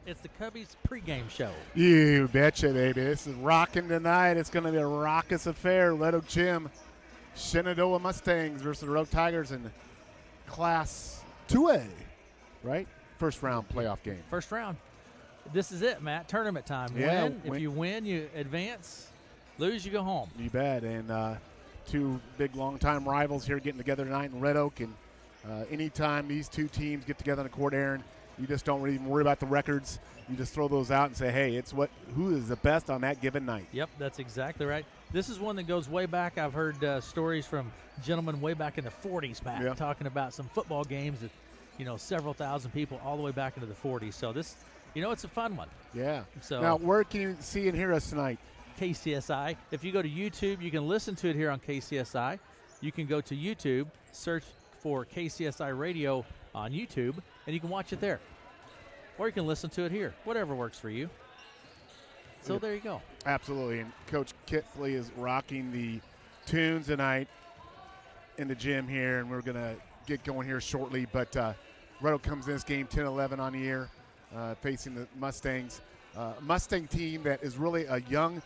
It's the Cubbies pregame show. You betcha, baby. This is rocking tonight. It's going to be a raucous affair. Red Oak Gym, Shenandoah Mustangs versus the Red Oak Tigers in Class 2A, right? First round playoff game. First round. This is it, Matt. Tournament time. Yeah, If you win, you advance. Lose, you go home. You bet. And two big longtime rivals here getting together tonight in Red Oak. And anytime these two teams get together on the court, Aaron, you just don't really worry about the records. You just throw those out and say, hey, it's who is the best on that given night. Yep, that's exactly right. This is one that goes way back. I've heard stories from gentlemen way back in the 40s, Matt, talking about some football games that, several thousand people all the way back into the 40s. So this, it's a fun one. Yeah. So now, where can you see and hear us tonight? KCSI. If you go to YouTube, you can listen to it here on KCSI. You can go to YouTube, search for KCSI Radio on YouTube, and you can watch it there. Or you can listen to it here, whatever works for you. So there you go. Absolutely. And Coach Kipley is rocking the tunes tonight in the gym here, and we're going to get going here shortly. But Red Oak comes in this game 10-11 on the air, facing the Mustangs. Mustang team that is really a young,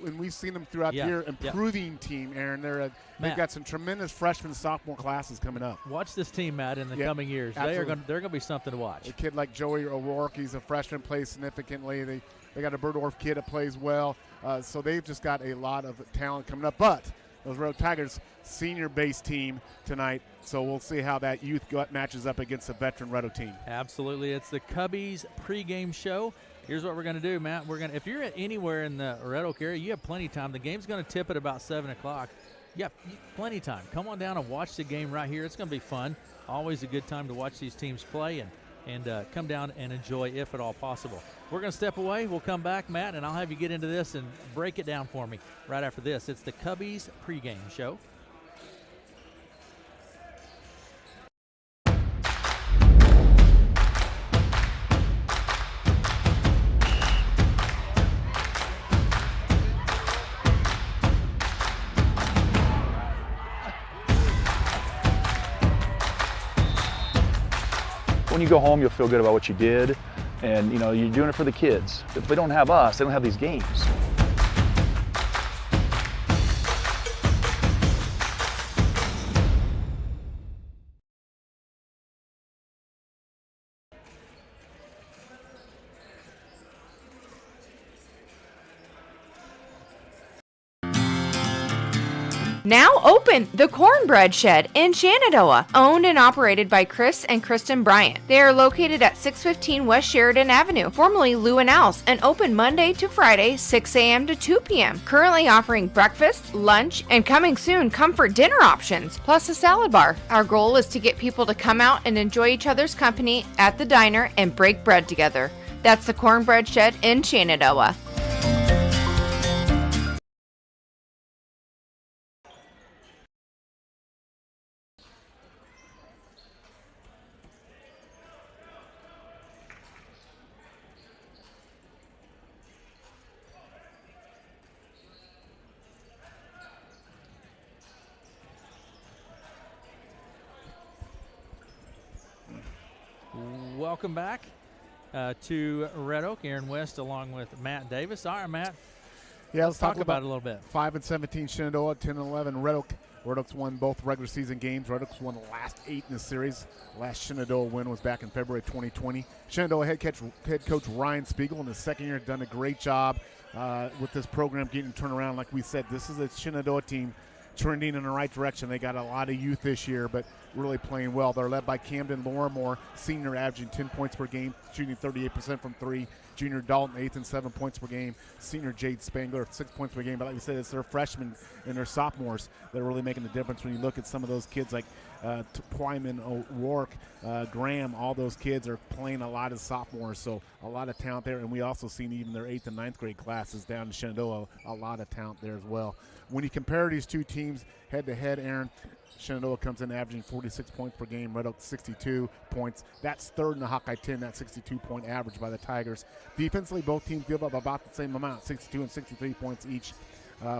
and we've seen them throughout the year, improving team, Aaron. They've got some tremendous freshman, sophomore classes coming up. Watch this team, Matt, in the coming years. They're going to be something to watch. A kid like Joey O'Rourke, he's a freshman, plays significantly. They got a Berdorf kid that plays well. So they've just got a lot of talent coming up. But those Red Oak Tigers, senior-based team tonight, so we'll see how that youth matches up against the veteran Red Oak team. Absolutely. It's the Cubbies pregame show. Here's what we're going to do, Matt. If you're anywhere in the Red Oak area, you have plenty of time. The game's going to tip at about 7 o'clock. Yeah, plenty of time. Come on down and watch the game right here. It's going to be fun. Always a good time to watch these teams play and come down and enjoy if at all possible. We're going to step away. We'll come back, Matt, and I'll have you get into this and break it down for me right after this. It's the Cubbies pregame show. When you go home, you'll feel good about what you did, and you're doing it for the kids. If they don't have us, they don't have these games. Now open, the Cornbread Shed in Shenandoah, owned and operated by Chris and Kristen Bryant. They are located at 615 West Sheridan Avenue, formerly Lou and Al's, and open Monday to Friday, 6 a.m. to 2 p.m. Currently offering breakfast, lunch, and coming soon, comfort dinner options, plus a salad bar. Our goal is to get people to come out and enjoy each other's company at the diner and break bread together. That's the Cornbread Shed in Shenandoah. Welcome back to Red Oak. Aaron West along with Matt Davis. All right, Matt. Yeah, let's talk about it a little bit. 5-17 Shenandoah, 10-11 Red Oak. Red Oak's won both regular season games. Red Oak's won the last 8 in the series. Last Shenandoah win was back in February 2020. Shenandoah head coach Ryan Spiegel in his second year done a great job with this program getting turned around. Like we said, this is a Shenandoah team trending in the right direction. They got a lot of youth this year, but really playing well. They're led by Camden Lorimore, senior, averaging 10 points per game, shooting 38% from three. Junior Dalton, 8th and 7 points per game. Senior Jade Spangler, 6 points per game. But like we said, it's their freshmen and their sophomores that are really making the difference when you look at some of those kids like Twyman, O'Rourke, Graham. All those kids are playing a lot as sophomores, so a lot of talent there. And we also seen even their 8th and 9th grade classes down in Shenandoah, a lot of talent there as well. When you compare these two teams head-to-head, Aaron, Shenandoah comes in averaging 46 points per game, Red Oak 62 points. That's third in the Hawkeye 10, that 62-point average by the Tigers. Defensively, both teams give up about the same amount, 62 and 63 points each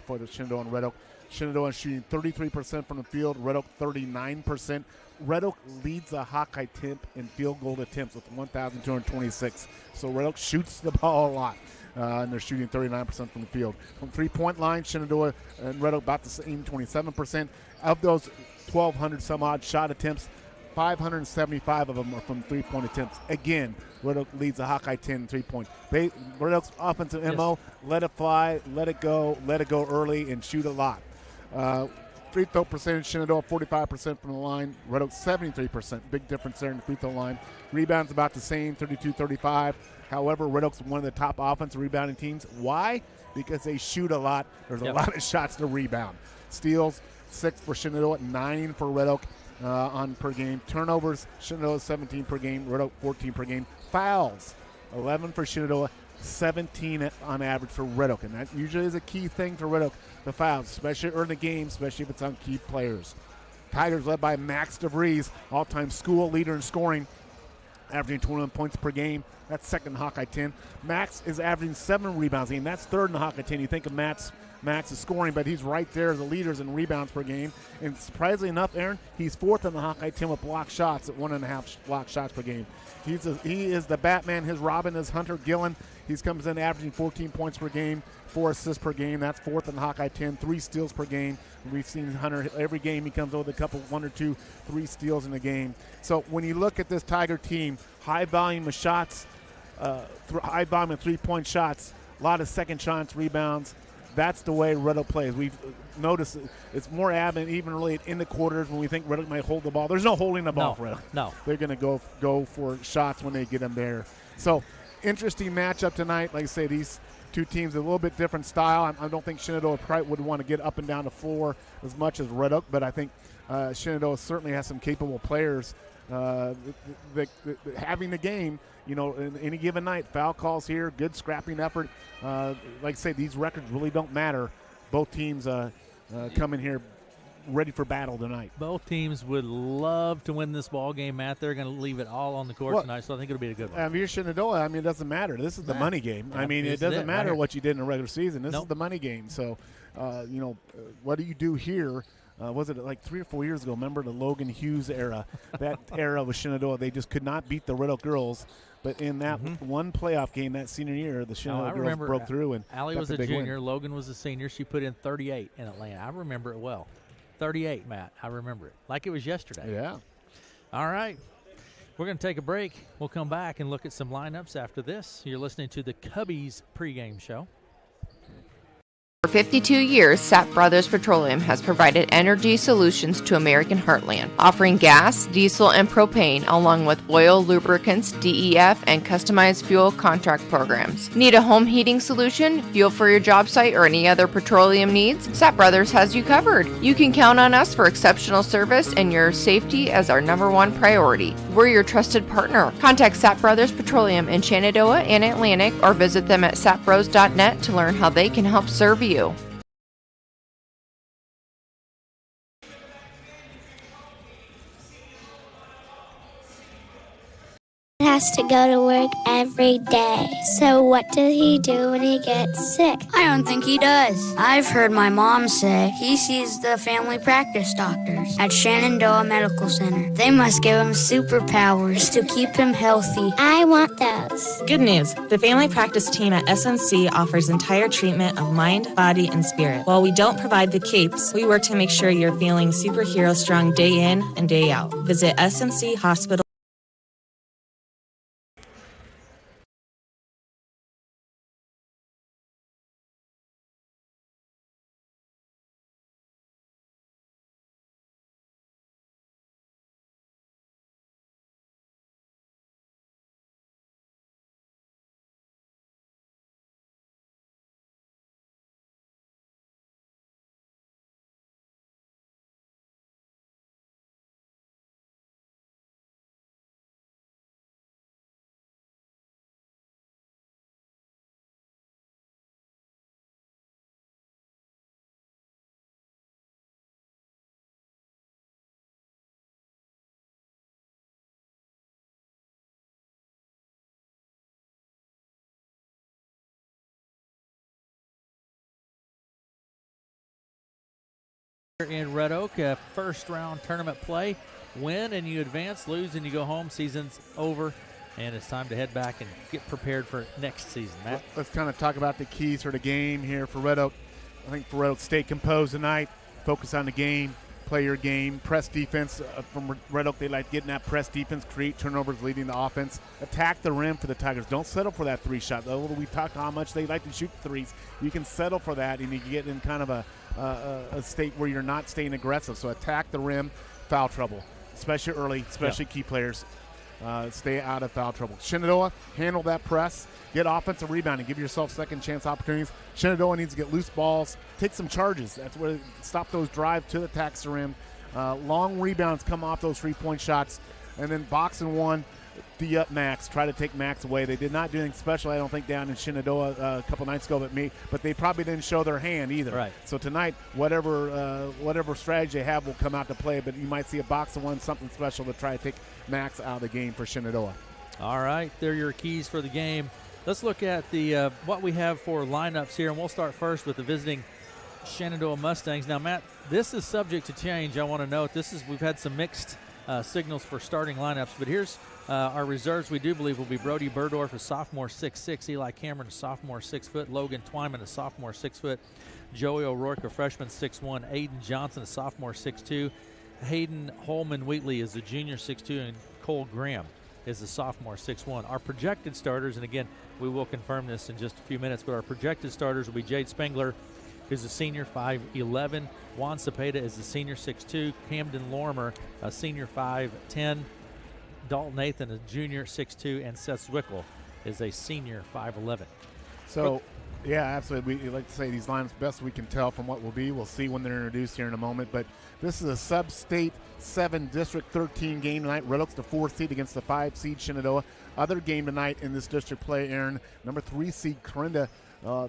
for the Shenandoah and Red Oak. Shenandoah shooting 33% from the field, Red Oak 39%. Red Oak leads the Hawkeye temp in field goal attempts with 1,226. So Red Oak shoots the ball a lot, and they're shooting 39% from the field. From three-point line, Shenandoah and Red Oak about the same, 27%. Of those 1,200 some odd shot attempts, 575 of them are from three-point attempts. Again, Red Oak leads the Hawkeye 10 in three-point. Red Oak's offensive MO, let it fly, let it go early, and shoot a lot. Free throw percentage, Shenandoah 45% from the line, Red Oak 73%. Big difference there in the free throw line. Rebounds about the same, 32-35. However, Red Oak's one of the top offensive rebounding teams. Why? Because they shoot a lot. There's a lot of shots to rebound. Steals, 6 for Shenandoah, 9 for Red Oak on per game. Turnovers, Shenandoah 17 per game, Red Oak 14 per game. Fouls, 11 for Shenandoah, 17 on average for Red Oak, and that usually is a key thing for Red Oak, the fouls, especially early in the game, especially if it's on key players. Tigers led by Max DeVries, all-time school leader in scoring, averaging 21 points per game. That's second in Hawkeye 10. Max is averaging 7 rebounds a game. That's third in the Hawkeye 10. You think of Max is scoring, but he's right there as the leaders in rebounds per game. And surprisingly enough, Aaron, he's fourth in the Hawkeye 10 with block shots at 1.5 block shots per game. He is the Batman. His Robin is Hunter Gillen. He comes in averaging 14 points per game, 4 assists per game. That's fourth in the Hawkeye 10, 3 steals per game. We've seen Hunter every game. He comes with a couple, 1 or 2, 3 steals in a game. So when you look at this Tiger team, high volume of shots, high volume of three-point shots, a lot of second shots, rebounds. That's the way Red Oak plays. We've noticed it's more evident even really in the quarters when we think Red Oak might hold the ball. There's no holding the ball for Red Oak. No. They're going to go for shots when they get them there. So interesting matchup tonight. Like I say, these two teams a little bit different style. I don't think Shenandoah would want to get up and down the floor as much as Red Oak, but I think Shenandoah certainly has some capable players having the game, in any given night. Foul calls here, good scrapping effort. Like I say, these records really don't matter. Both teams come in here ready for battle tonight. Both teams would love to win this ball game, Matt. They're going to leave it all on the court tonight, so I think it'll be a good one. If you're Shenandoah, it doesn't matter. This is the money game. Yeah, it doesn't matter what you did in the regular season. This Nope. is the money game. So, what do you do here? Was it like 3 or 4 years ago? Remember the Logan Hughes era? That era with Shenandoah, they just could not beat the Red Oak girls. But in that one playoff game that senior year, the Shenandoah girls broke through. And Allie got was the a big junior. win. Logan was a senior. She put in 38 in Atlanta. I remember it well. 38, Matt. I remember it like it was yesterday. Yeah. All right. We're going to take a break. We'll come back and look at some lineups after this. You're listening to the Cubbies pregame show. For 52 years, Sapp Brothers Petroleum has provided energy solutions to American heartland, offering gas, diesel, and propane, along with oil, lubricants, DEF, and customized fuel contract programs. Need a home heating solution, fuel for your job site, or any other petroleum needs? Sapp Brothers has you covered. You can count on us for exceptional service and your safety as our #1 priority. We're your trusted partner. Contact Sapp Brothers Petroleum in Shenandoah and Atlantic, or visit them at sappbros.net to learn how they can help serve you. Has to go to work every day. So what does he do when he gets sick? I don't think he does. I've heard my mom say he sees the family practice doctors at Shenandoah Medical Center. They must give him superpowers to keep him healthy. I want those. Good news. The family practice team at SNC offers entire treatment of mind, body, and spirit. While we don't provide the capes, we work to make sure you're feeling superhero strong day in and day out. Visit SNC Hospital. in Red Oak, first-round tournament play. Win and you advance, lose and you go home. Season's over, and it's time to head back and get prepared for next season. Matt? Let's kind of talk about the keys for the game here for Red Oak. I think for Red Oak, stay composed tonight, focus on the game, play your game, press defense. From Red Oak, they like getting that press defense, create turnovers, leading the offense. Attack the rim for the Tigers. Don't settle for that three shot. Though we talked how much they like to shoot threes. You can settle for that, and you can get in kind of a state where you're not staying aggressive. So attack the rim, foul trouble, especially early, especially key players. Stay out of foul trouble. Shenandoah, handle that press. Get offensive rebounding. Give yourself second chance opportunities. Shenandoah needs to get loose balls. Take some charges. That's where stop those drive to the tax rim. Long rebounds come off those 3-point shots. And then box and one, D up Max. Try to take Max away. They did not do anything special, I don't think, down in Shenandoah a couple nights ago, but they probably didn't show their hand either. Right. So tonight, whatever strategy they have will come out to play, but you might see a box and one, something special to try to take Max out of the game for Shenandoah. All right, they're your keys for the game. Let's look at the what we have for lineups here, and we'll start first with the visiting Shenandoah Mustangs. Now, Matt, this is subject to change. I want to note we've had some mixed signals for starting lineups, but here's our reserves. We do believe will be Brody Burdorf, a sophomore, 6'6", Eli Cameron, a sophomore, 6 foot, Logan Twyman, a sophomore, 6 foot, Joey O'Rourke, a freshman, 6'1", Aiden Johnson, a sophomore, 6'2", Hayden Holman Wheatley is a junior, 6'2", and Cole Graham is a sophomore, 6'1". Our projected starters, and again, we will confirm this in just a few minutes, but our projected starters will be Jade Spengler, who's a senior, 5'11". Juan Cepeda is a senior, 6'2". Camden Lorimer, a senior, 5'10". Dalton Nathan, a junior, 6'2". And Seth Zwickel is a senior, 5'11". So, yeah, absolutely. We like to say these lineups best we can tell from what will be. We'll see when they're introduced here in a moment. But this is a sub-state 7 District 13 game tonight. Red Oaks the 4th seed against the 5 seed Shenandoah. Other game tonight in this district play, Aaron, number 3 seed Corinda.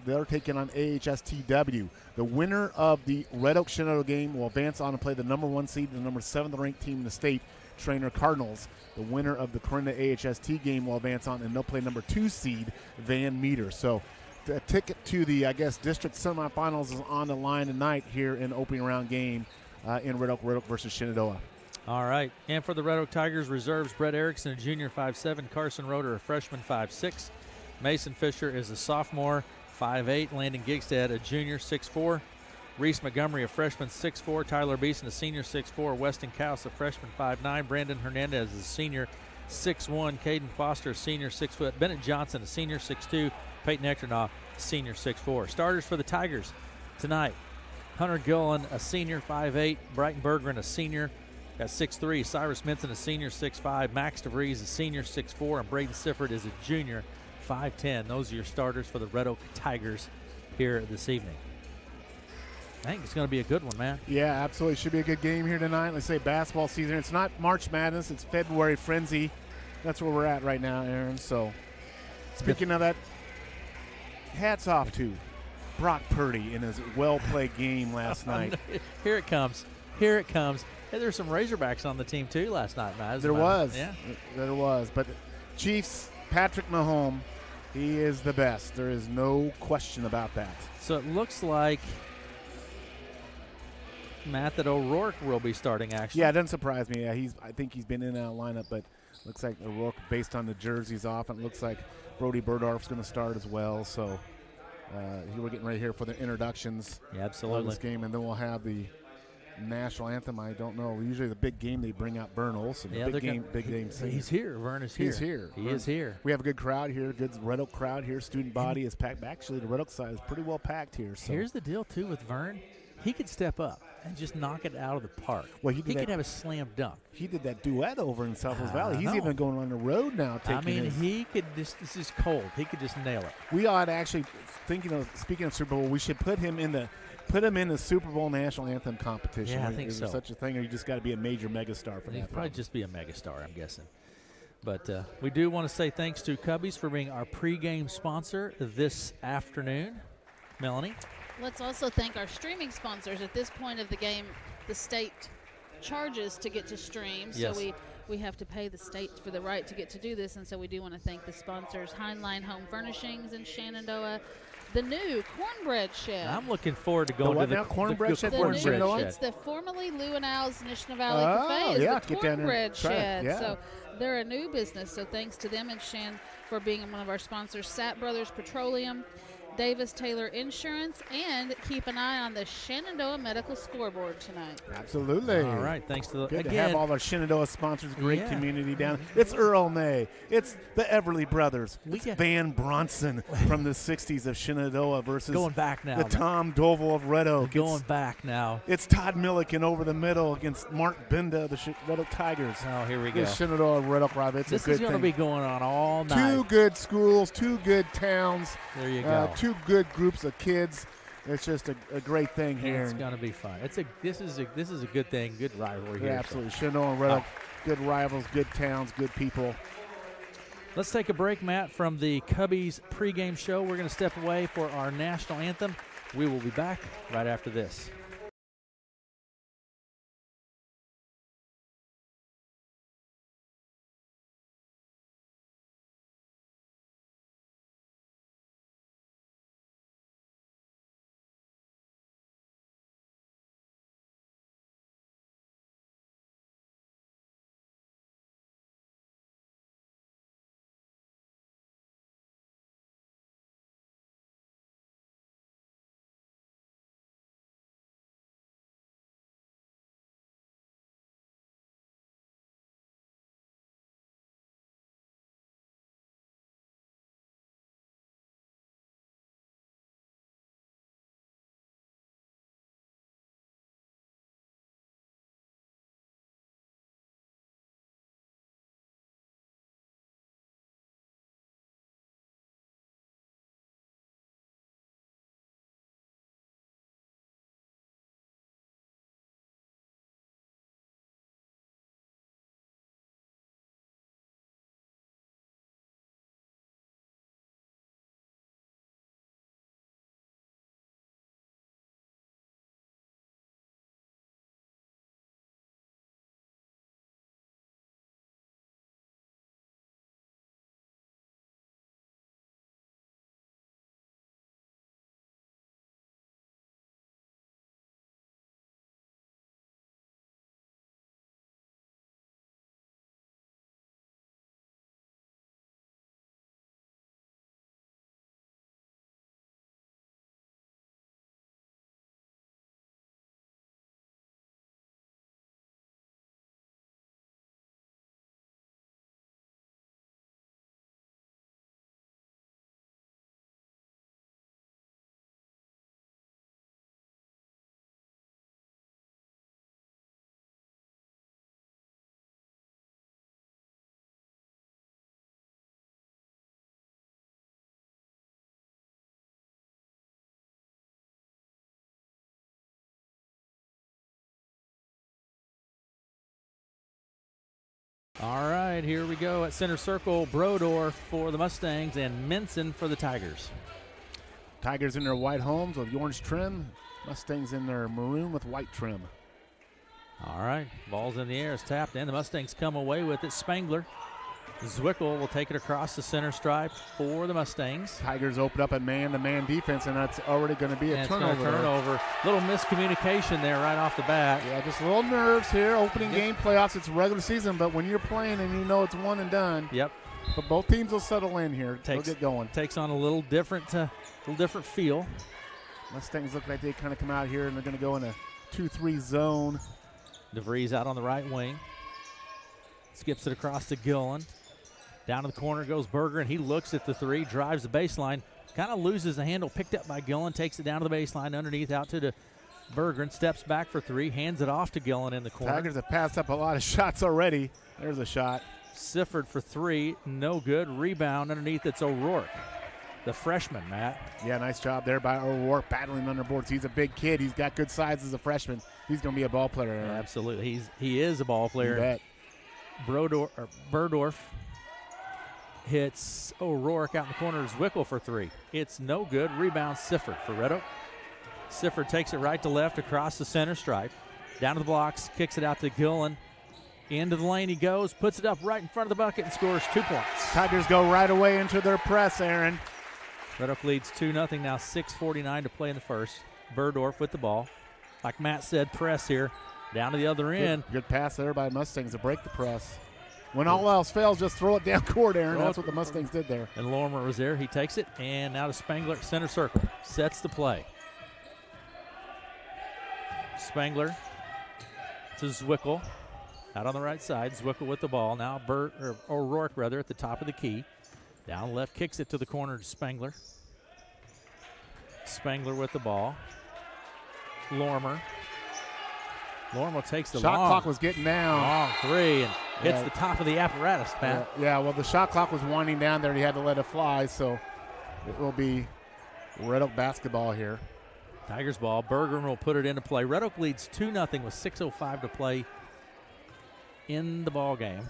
They're taking on AHSTW. The winner of the Red Oak Shenandoah game will advance on and play the number 1 seed, the number 7th ranked team in the state, Trainer Cardinals. The winner of the Corinda AHST game will advance on, and they'll play number 2 seed Van Meter. So the ticket to the, district semifinals is on the line tonight here in opening round game in Red Oak versus Shenandoah. All right. And for the Red Oak Tigers, reserves Brett Erickson, a junior, 5'7", Carson Roeder, a freshman, 5'6", Mason Fisher is a sophomore, 5'8", Landon Gigstad, a junior, 6'4", Reese Montgomery, a freshman, 6'4", Tyler Beeson, a senior, 6'4", Weston Cowse, a freshman, 5'9", Brandon Hernandez is a senior, 6'1", Caden Foster, a senior, 6 foot, Bennett Johnson, a senior, 6'2", Peyton Ectornaugh, senior, 6'4". Starters for the Tigers tonight, Hunter Gillen, a senior, 5'8", Brighton Bergeron, a senior, at 6'3", Cyrus Minson, a senior, 6'5", Max DeVries, a senior, 6'4", and Braden Sifford is a junior, 5'10". Those are your starters for the Red Oak Tigers here this evening. I think it's going to be a good one, man. Yeah, absolutely. Should be a good game here tonight. Let's say basketball season. It's not March Madness. It's February Frenzy. That's where we're at right now, Aaron. So, speaking of that, hats off to Brock Purdy in his well-played game last night. Here it comes. Here it comes. Hey, there's some Razorbacks on the team, too, last night, Matt. There was. Yeah. There was. But Chiefs, Patrick Mahomes, he is the best. There is no question about that. So it looks like, Matt, that O'Rourke will be starting, actually. Yeah, it doesn't surprise me. Yeah, I think he's been in and out of lineup, but looks like O'Rourke, based on the jerseys off, it looks like Brody Burdorf's going to start as well. So we're getting ready here for the introductions. Yeah, absolutely. Of this game, and then we'll have the national anthem. I don't know. Usually the big game, they bring out Vern Olson. Yeah, big game. He's here. Vern is here. He's here. He is here. We have a good crowd here. Good Red Oak crowd here. Student body is packed. Actually, the Red Oak side is pretty well packed here. So here's the deal, too, with Vern. He could step up and just knock it out of the park. Well, he could have a slam dunk. He did that duet over in Southwest Valley. He's even going on the road now. He could just, this is cold. He could just nail it. We ought to actually, speaking of Super Bowl, we should put him in the Super Bowl national anthem competition. Yeah, I think so. Is there such a thing, or you just got to be a major megastar for that? He'd probably just be a megastar, I'm guessing. But we do want to say thanks to Cubbies for being our pregame sponsor this afternoon. Melanie? Let's also thank our streaming sponsors. At this point of the game, the state charges to get to stream, yes. So we have to pay the state for the right to get to do this, and so we do want to thank the sponsors, Heinlein Home Furnishings in Shenandoah, the new Cornbread Shed. I'm looking forward to going what to the now? Cornbread Shed? The Cornbread new, Shed. it's the formerly Lou and Al's Nishnah Valley Oh, Cafe. It's yeah, the get down there and Cornbread try it, Shed. yeah. So they're a new business. So thanks to them and Shan for being one of our sponsors. Sapp Brothers Petroleum, Davis Taylor Insurance, and keep an eye on the Shenandoah Medical Scoreboard tonight. Absolutely. All right, thanks to the Good to again. have all our Shenandoah sponsors. Great Yeah. community down. It's Earl May. It's the Everly Brothers. We It's get- Van Bronson from the 60s of Shenandoah versus Going back now. the Tom Doval of Red Oak. Going back now. It's Todd Milliken over the middle against Mark Binda of the Red Oak Tigers. Oh, here we go. The Shenandoah Red Oak Rival. It's This a good is going to thing. be going on all night. Two good schools, two good towns, There you go. two good groups of kids. It's just a great thing here. It's going to be fun. This is a good thing. Good rivalry here. Yeah, absolutely. Shenandoah and Red Oak, good rivals, good towns, good people. Let's take a break, Matt, from the Cubbies pregame show. We're going to step away for our national anthem. We will be back right after this. All right, here we go at center circle. Brodorf for the Mustangs and Minson for the Tigers. Tigers in their white homes with orange trim. Mustangs in their maroon with white trim. All right, ball's in the air. It's tapped in. The Mustangs come away with it. Spangler. Zwickel will take it across the center stripe for the Mustangs. Tigers open up a man-to-man defense, and that's already going to be a turnover. Turnover. Little miscommunication there right off the bat. Yeah, just a little nerves here. Opening game playoffs, it's regular season, but when you're playing and you know it's one and done. Yep. But both teams will settle in here. They'll get going. Takes on a little different feel. Mustangs look like they kind of come out here and they're going to go in a 2-3 zone. DeVries out on the right wing. Skips it across to Gillen. Down to the corner goes Berger, and he looks at the three, drives the baseline, kind of loses the handle, picked up by Gillen, takes it down to the baseline, underneath out to the Berger, and steps back for three, hands it off to Gillen in the corner. Tigers have passed up a lot of shots already. There's a shot. Sifford for three, no good. Rebound underneath, it's O'Rourke, the freshman, Matt. Yeah, nice job there by O'Rourke battling under boards. He's a big kid. He's got good size as a freshman. He's going to be a ball player. Yeah, absolutely. He is a ball player. You bet. Berdorf hits O'Rourke out in the corner. Zwickel for three. It's no good. Rebound Sifford for Red Oak. Sifford takes it right to left across the center stripe. Down to the blocks, kicks it out to Gillen. Into the lane he goes, puts it up right in front of the bucket and scores 2 points. Tigers go right away into their press, Aaron. Red Oak leads 2-0. Now 6:49 to play in the first. Burdorf with the ball. Like Matt said, press here. Down to the other end. Good pass there by Mustangs to break the press. When all else fails, just throw it down court, Aaron. That's what the Mustangs did there. And Lorimer was there. He takes it, and now to Spangler at center circle. Sets the play. Spangler to Zwickel. Out on the right side. Zwickel with the ball. Now O'Rourke, rather, at the top of the key. Down left, kicks it to the corner to Spangler. Spangler with the ball. Lorimer takes the shot clock was getting down. Long three and hits the top of the apparatus, Pat. Yeah, well, the shot clock was winding down there, and he had to let it fly, so it will be Red Oak basketball here. Tigers ball. Bergeron will put it into play. Red Oak leads 2-0 with 6:05 to play in the ball game.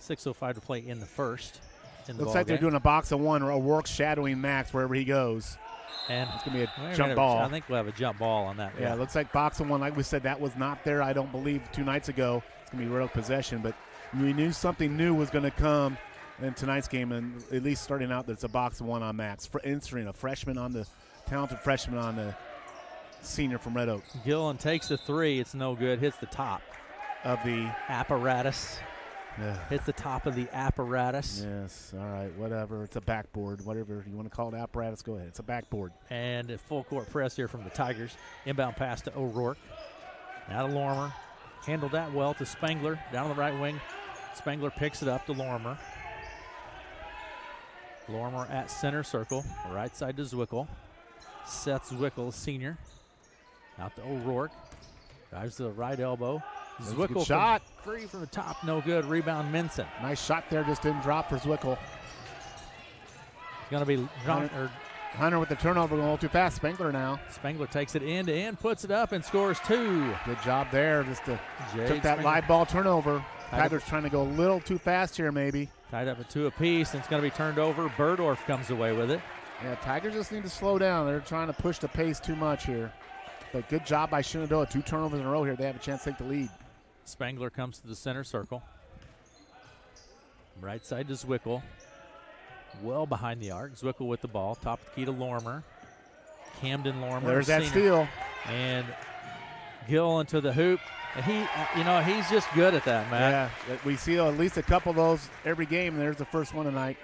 6:05 to play in the first. Looks like they're doing a box of one, or O'Rourke shadowing Max wherever he goes. And it's going to be a jump ball. I think we'll have a jump ball on that. Yeah, it looks like box of one. Like we said, that was not there, I don't believe, 2 nights ago. It's going to be Red Oak possession, but we knew something new was going to come in tonight's game, and at least starting out, there's a box of one on Max. Inserting a freshman on the talented freshman on the senior from Red Oak. Gillen takes the three. It's no good. Hits the top of the apparatus. Yeah. Hits the top of the apparatus. Yes, all right, whatever. It's a backboard. Whatever you want to call it, apparatus, go ahead. It's a backboard. And a full court press here from the Tigers. Inbound pass to O'Rourke. Now to Lorimer. Handled that well to Spangler. Down the right wing. Spangler picks it up to Lorimer. Lorimer at center circle. Right side to Zwickel. Seth Zwickel, senior. Out to O'Rourke. Drives to the right elbow. Zwickel shot. Free from the top, no good. Rebound, Minson. Nice shot there, just didn't drop for Zwickel. It's going to be Hunter with the turnover, going a little too fast. Spangler now. Spangler takes it end to end, puts it up, and scores 2. Good job there. Just took that Spangler. live ball turnover. Tigers trying to go a little too fast here, maybe. Tied up at 2 apiece, and it's going to be turned over. Burdorf comes away with it. Yeah, Tigers just need to slow down. They're trying to push the pace too much here. But good job by Shenandoah. 2 turnovers in a row here. They have a chance to take the lead. Spangler comes to the center circle. Right side to Zwickel. Well behind the arc. Zwickel with the ball. Top of the key to Lorimer. Camden Lorimer. There's that steal. And Gill into the hoop. And he's just good at that, Matt. Yeah, we see at least a couple of those every game, and there's the first one tonight.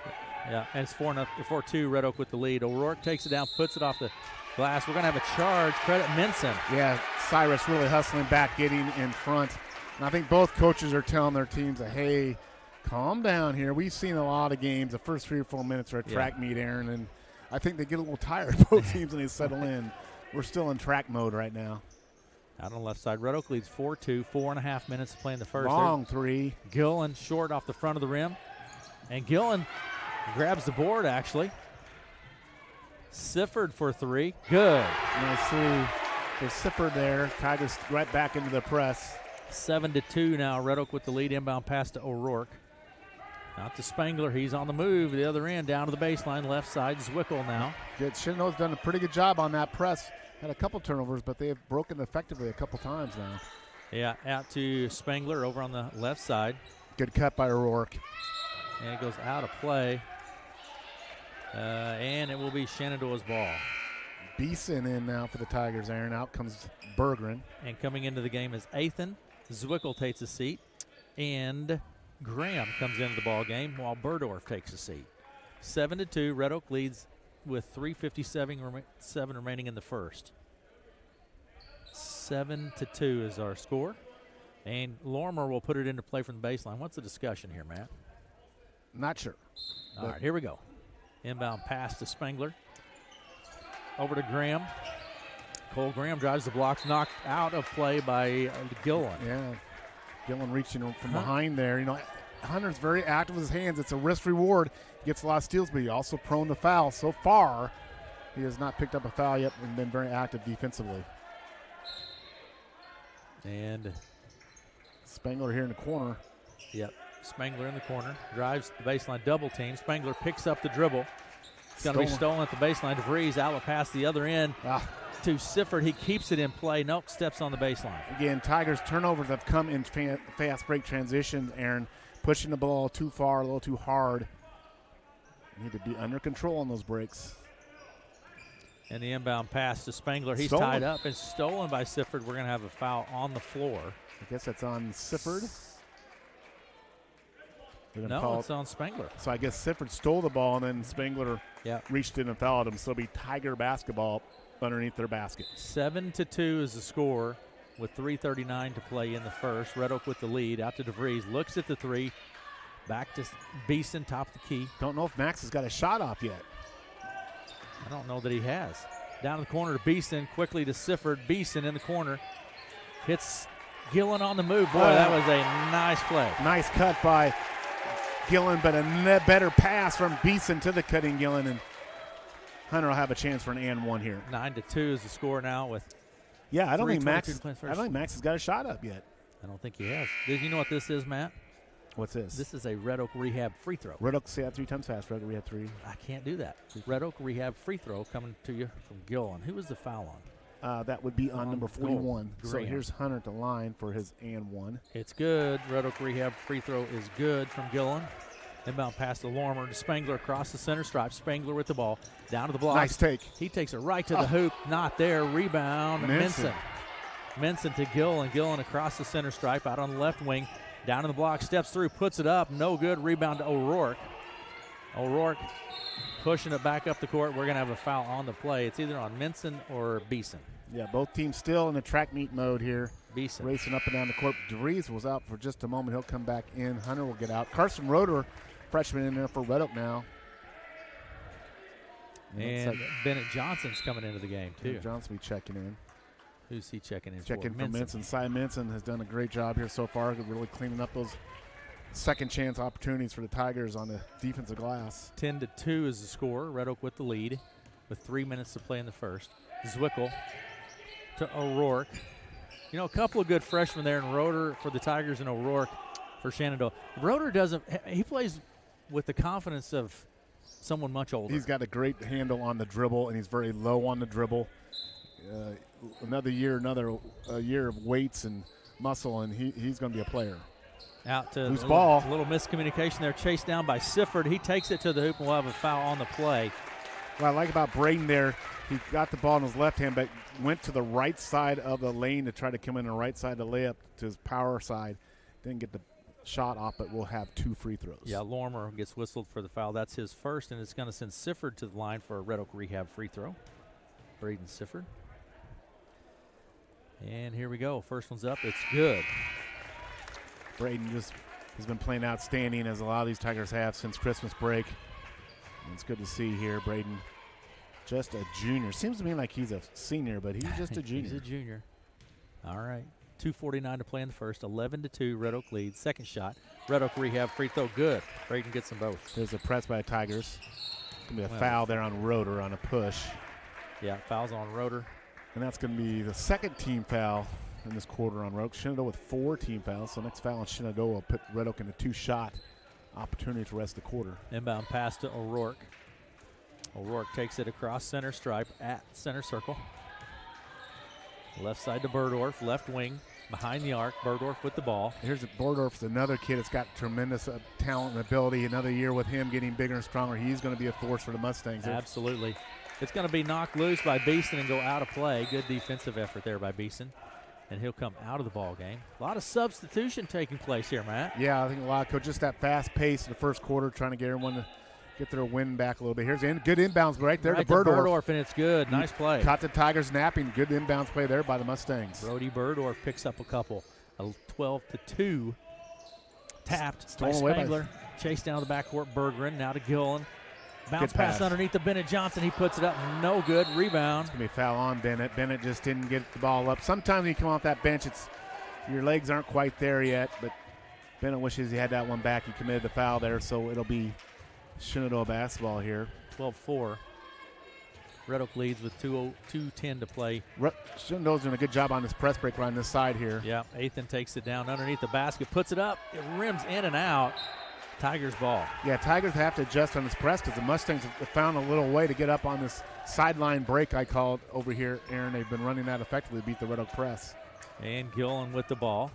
Yeah, and it's 4-2, Red Oak with the lead. O'Rourke takes it down, puts it off the glass. We're going to have a charge. Credit Minson. Yeah, Cyrus really hustling back, getting in front. And I think both coaches are telling their teams, hey, calm down here. We've seen a lot of games. The first 3 or 4 minutes are a track meet, Aaron, and I think they get a little tired, both teams, when they settle in. We're still in track mode right now. Out on the left side, Red Oak leads 4-2, 4.5 minutes to play in the first. Long three. Gillen short off the front of the rim. And Gillen grabs the board, actually. Sifford for 3. Good. Nice 3 for Sifford there. Tigers right back into the press. 7-2 now. Red Oak with the lead. Inbound pass to O'Rourke. Out to Spangler. He's on the move. The other end down to the baseline. Left side. Zwickel now. Good. Shenandoah's done a pretty good job on that press. Had a couple turnovers, but they have broken effectively a couple times now. Yeah, out to Spangler over on the left side. Good cut by O'Rourke. And it goes out of play. And it will be Shenandoah's ball. Beeson in now for the Tigers, Aaron. Out comes Bergeron. And coming into the game is Athan. Zwickel takes a seat. And Graham comes into the ball game while Burdorf takes a seat. 7-2. Red Oak leads with 3:57 remaining in the first. 7-2 is our score. And Lorimer will put it into play from the baseline. What's the discussion here, Matt? Not sure. All right, here we go. Inbound pass to Spangler. Over to Graham. Cole Graham drives the blocks, knocked out of play by Gillen. Yeah, Gillen reaching from behind there. You know, Hunter's very active with his hands. It's a risk reward. He gets a lot of steals, but he's also prone to foul. So far, he has not picked up a foul yet and been very active defensively. And Spangler here in the corner. Yep, Spangler in the corner. Drives the baseline, double team. Spangler picks up the dribble. It's going to be stolen at the baseline. DeVries outlet pass the other end to Sifford. He keeps it in play. Nope, steps on the baseline. Again, Tigers' turnovers have come in fast break transitions, Aaron. Pushing the ball too far, a little too hard. Need to be under control on those breaks. And the inbound pass to Spangler. He's Stolen. tied up and stolen by Sifford. We're going to have a foul on the floor. I guess that's on Sifford. No, it's on Spangler. So I guess Sifford stole the ball, and then Spangler reached in and fouled him. So it'll be Tiger basketball underneath their basket. 7-2 is the score with 3:39 to play in the first. Red Oak with the lead. Out to DeVries. Looks at the three. Back to Beeson, top of the key. Don't know if Max has got a shot off yet. I don't know that he has. Down to the corner to Beeson. Quickly to Sifford. Beeson in the corner. Hits Gillen on the move. Boy, that was a nice play. Nice cut by Gillen, but a better pass from Beeson to the cutting Gillen, and Hunter will have a chance for an and one here. 9-2 is the score now with. Yeah, I don't think 3:22 Max. to play first. I don't think Max has got a shot up yet. I don't think he has. Did you know what this is, Matt? What's this? This is a Red Oak Rehab free throw. Red Oak, say that 3 times fast. Red Oak Rehab 3. I can't do that. Red Oak Rehab free throw coming to you from Gillen. Who was the foul on? That would be on number 41. So Graham. here's Hunter at the line for his and one. It's good. Red Oak Rehab free throw is good from Gillen. Inbound pass to Lorimer to Spangler across the center stripe. Spangler with the ball. Down to the block. Nice take. He takes it right to the hoop. Not there. Rebound. Minson. Minson to Gillen. Gillen across the center stripe out on the left wing. Down in the block. Steps through. Puts it up. No good. Rebound to O'Rourke. O'Rourke pushing it back up the court. We're going to have a foul on the play. It's either on Minson or Beeson. Yeah, both teams still in the track meet mode here. Beeson. Racing up and down the court. DeVries was out for just a moment. He'll come back in. Hunter will get out. Carson Roeder, freshman in there for Red Oak now. And Bennett Johnson's coming into the game, too. Bennett Johnson will be checking in. Who's he checking in Checking for? for Minson. Cy Minson has done a great job here so far, really cleaning up those second chance opportunities for the Tigers on the defensive glass. 10-2 is the score. Red Oak with the lead with 3 minutes to play in the first. Zwickel to O'Rourke. You know, a couple of good freshmen there, and Roeder for the Tigers and O'Rourke for Shenandoah. Roeder he plays with the confidence of someone much older. He's got a great handle on the dribble, and he's very low on the dribble. Another year of weights and muscle, and he's going to be a player. Out to loose ball. A little miscommunication there. Chased down by Sifford. He takes it to the hoop, and we'll have a foul on the play. What I like about Braden there, he got the ball in his left hand, but went to the right side of the lane to try to come in the right side of the layup to his power side. Didn't get the shot off, but we'll have 2 free throws. Yeah, Lorimer gets whistled for the foul. That's his first, and it's going to send Sifford to the line for a Red Oak Rehab free throw. Braden Sifford. And here we go. First one's up. It's good. Braden just has been playing outstanding, as a lot of these Tigers have since Christmas break. And it's good to see here. Braden, just a junior. Seems to me like he's a senior, but he's just a junior. He's a junior. All right. 2:49 to play in the first. 11-2. Red Oak leads. Second shot. Red Oak Rehab free throw. Good. Braden gets them both. There's a press by the Tigers. Going to be a foul there on Roeder on a push. Yeah, fouls on Roeder. And that's going to be the second team foul in this quarter on Red Oak. Shenandoah with 4 team fouls. So next foul on Shenandoah will put Red Oak in a 2-shot opportunity for the rest of the quarter. Inbound pass to O'Rourke. O'Rourke takes it across center stripe at center circle. Left side to Burdorf, left wing, behind the arc. Burdorf with the ball. Here's Burdorf's another kid that's got tremendous talent and ability. Another year with him getting bigger and stronger. He's going to be a force for the Mustangs. Absolutely. It's going to be knocked loose by Beeson and go out of play. Good defensive effort there by Beeson. And he'll come out of the ball game. A lot of substitution taking place here, Matt. Yeah, I think a lot of coaches, just that fast pace in the first quarter, trying to get everyone to get their win back a little bit. Here's good inbounds right there to Burdorf. And it's good. Nice play. Caught the Tigers napping. Good inbounds play there by the Mustangs. Brody Burdorf picks up a couple. A 12-2. Tapped by Stolen away Spangler. Chased down to the backcourt. Berggren now to Gillen. Bounce pass underneath to Bennett Johnson. He puts it up. No good. Rebound. It's going to be a foul on Bennett. Bennett just didn't get the ball up. Sometimes when you come off that bench, your legs aren't quite there yet, but Bennett wishes he had that one back. He committed the foul there, so it'll be Shenandoah basketball here. 12-4. Red Oak leads with 2:10 to play. Shenandoah's doing a good job on this press break right on this side here. Yeah, Athan takes it down underneath the basket, puts it up. It rims in and out. Tigers ball. Yeah, Tigers have to adjust on this press because the Mustangs have found a little way to get up on this sideline break I called over here, Aaron. They've been running that effectively to beat the Red Oak press. And Gillen with the ball.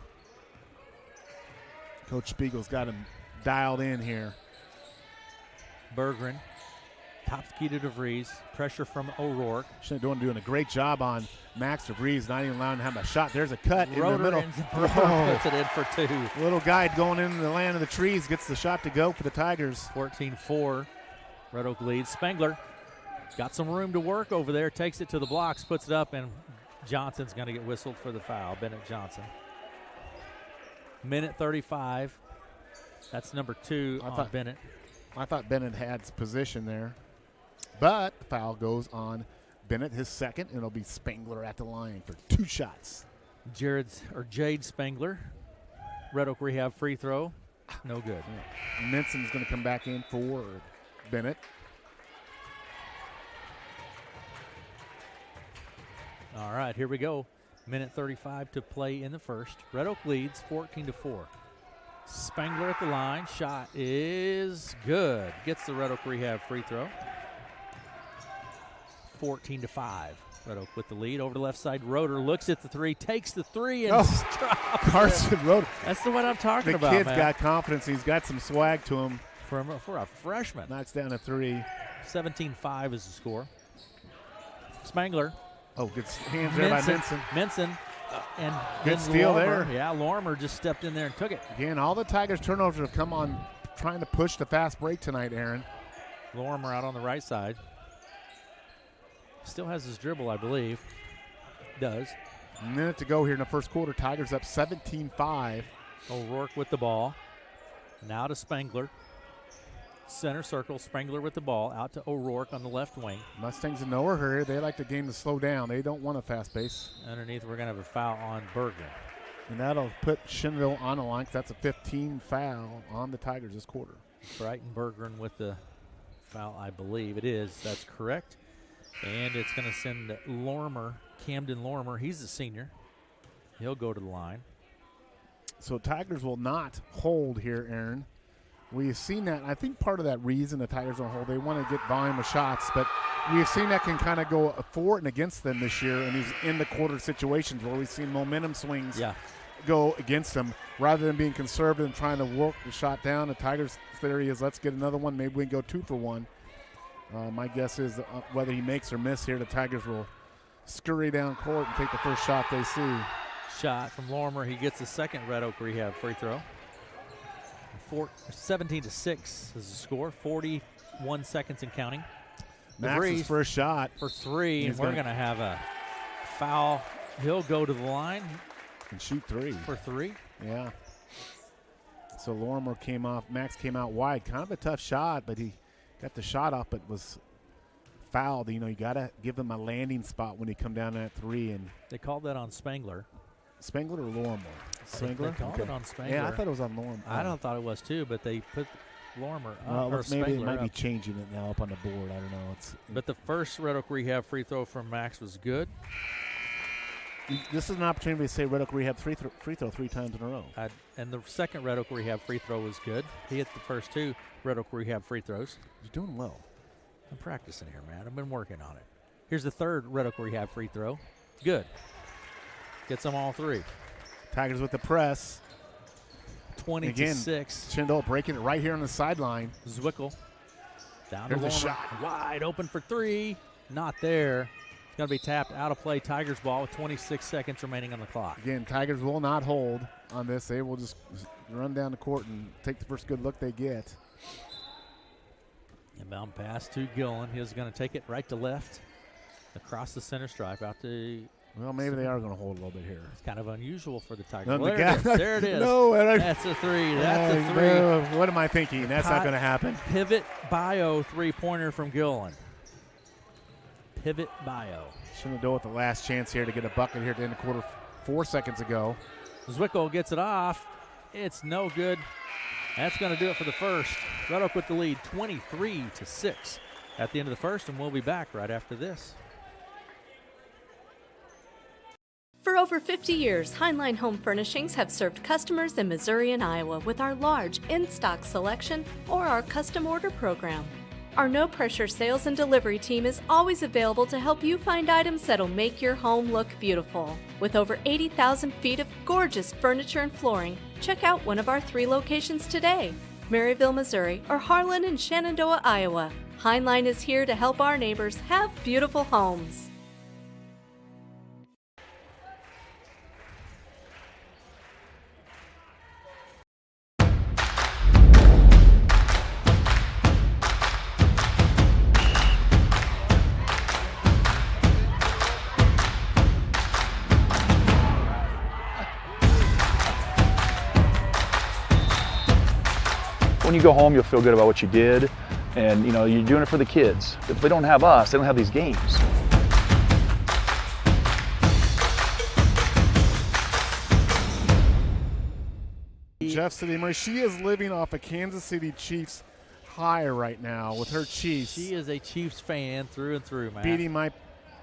Coach Spiegel's got him dialed in here. Berggren Top key to DeVries. Pressure from O'Rourke. Shenandoah doing a great job on Max DeVries, not even allowing him to have a shot. There's a cut in the Roeder middle. puts it in for 2. Little guy going into the land of the trees gets the shot to go for the Tigers. 14-4. Red Oak leads. Spangler got some room to work over there. Takes it to the blocks, puts it up, and Johnson's going to get whistled for the foul. Bennett Johnson. Minute 35. That's number 2 on Bennett. I thought Bennett had position there. But the foul goes on Bennett, his second, and it'll be Spangler at the line for 2 shots. Jade Spangler. Red Oak Rehab free throw. No good. Yeah. Minson's going to come back in for Bennett. All right, here we go. Minute 35 to play in the first. Red Oak leads 14-4. Spangler at the line. Shot is good. Gets the Red Oak Rehab free throw. 14-5. Red Oak with the lead. Over the left side, Roeder looks at the 3, takes the 3, and drops Carson Roeder. That's the one I'm talking about, The kid's man. got confidence. He's got some swag to him. For a freshman. Knocks down a 3. 17-5 is the score. Spangler. Oh, gets hands there by Minson. Minson. And good steal there. Yeah, Lorimer just stepped in there and took it. Again, all the Tigers turnovers have come on trying to push the fast break tonight, Aaron. Lorimer out on the right side. Still has his dribble, I believe. Does. A minute to go here in the first quarter. Tigers up 17-5. O'Rourke with the ball. Now to Spangler. Center circle. Spangler with the ball. Out to O'Rourke on the left wing. Mustangs in no hurry. They like the game to slow down. They don't want a fast pace. Underneath, we're going to have a foul on Bergman. And that'll put Shenandoah on the line because that's a 15 foul on the Tigers this quarter. Brighton Bergman with the foul, I believe it is. That's correct. And it's going to send Camden Lorimer. He's the senior. He'll go to the line. So Tigers will not hold here, Aaron. We've seen that. I think part of that reason the Tigers don't hold, they want to get volume of shots, but we've seen that can kind of go for and against them this year in these in-the-quarter situations where we've seen momentum swings go against them. Rather than being conservative and trying to work the shot down, the Tigers' theory is let's get another one. Maybe we can go 2 for 1. My guess is whether he makes or miss here, the Tigers will scurry down court and take the first shot they see. Shot from Lorimer. He gets the second Red Oak Rehab free throw. 17-6 is the score. 41 seconds and counting. Max's first shot for 3, and we're going to have a foul. He'll go to the line and shoot 3 for 3. Yeah. So Lorimer came off. Max came out wide. Kind of a tough shot, but he got the shot up, but was fouled. You know, you got to give them a landing spot when he come down at 3. And they called that on Spangler. Spangler or Lorimer? Spangler? They called it on Spangler. Yeah, I thought it was on Lorimer. I don't thought it was too, but they put Lorimer up. Or maybe Spangler they might up. be changing it now up on the board. I don't know. But the first Red Oak Rehab free throw from Max was good. This is an opportunity to say Red Oak Rehab free throw 3 times in a row. And the second Red Oak Rehab free throw was good. He hit the first 2 Red Oak Rehab free throws. You're doing well. I'm practicing here, man. I've been working on it. Here's the third Red Oak Rehab free throw. Good. Gets them all 3. Tigers with the press. 20-6. Shenandoah breaking it right here on the sideline. Zwickel down Here's to a Lorimer. shot. Wide open for 3. Not there. It's going to be tapped out of play. Tigers ball with 26 seconds remaining on the clock. Again, Tigers will not hold on this. They will just run down the court and take the first good look they get. Inbound pass to Gillen. He's going to take it right to left across the center stripe out to. Well, maybe they are going to hold a little bit here. It's kind of unusual for the Tigers. No, Well, there it is. No, that's a 3. That's a 3. No. What am I thinking? That's not going to happen. Pivot bio 3-pointer from Gillen. Pivot bio. Shenandoah with the last chance here to get a bucket here at the end of the quarter 4 seconds ago. Zwickel gets it off. It's no good. That's going to do it for the first. Red Oak with the lead 23-6 at the end of the first, and we'll be back right after this. For over 50 years, Heinlein Home Furnishings have served customers in Missouri and Iowa with our large in-stock selection or our custom order program. Our no-pressure sales and delivery team is always available to help you find items that'll make your home look beautiful. With over 80,000 feet of gorgeous furniture and flooring, check out one of our 3 locations today. Maryville, Missouri, or Harlan and Shenandoah, Iowa. Heinlein is here to help our neighbors have beautiful homes. When you go home, you'll feel good about what you did, and you know you're doing it for the kids. If they don't have us, they don't have these games. Jeff City Murray, she is living off a Kansas City Chiefs high right now with her Chiefs. She is a Chiefs fan through and through, man. Beating my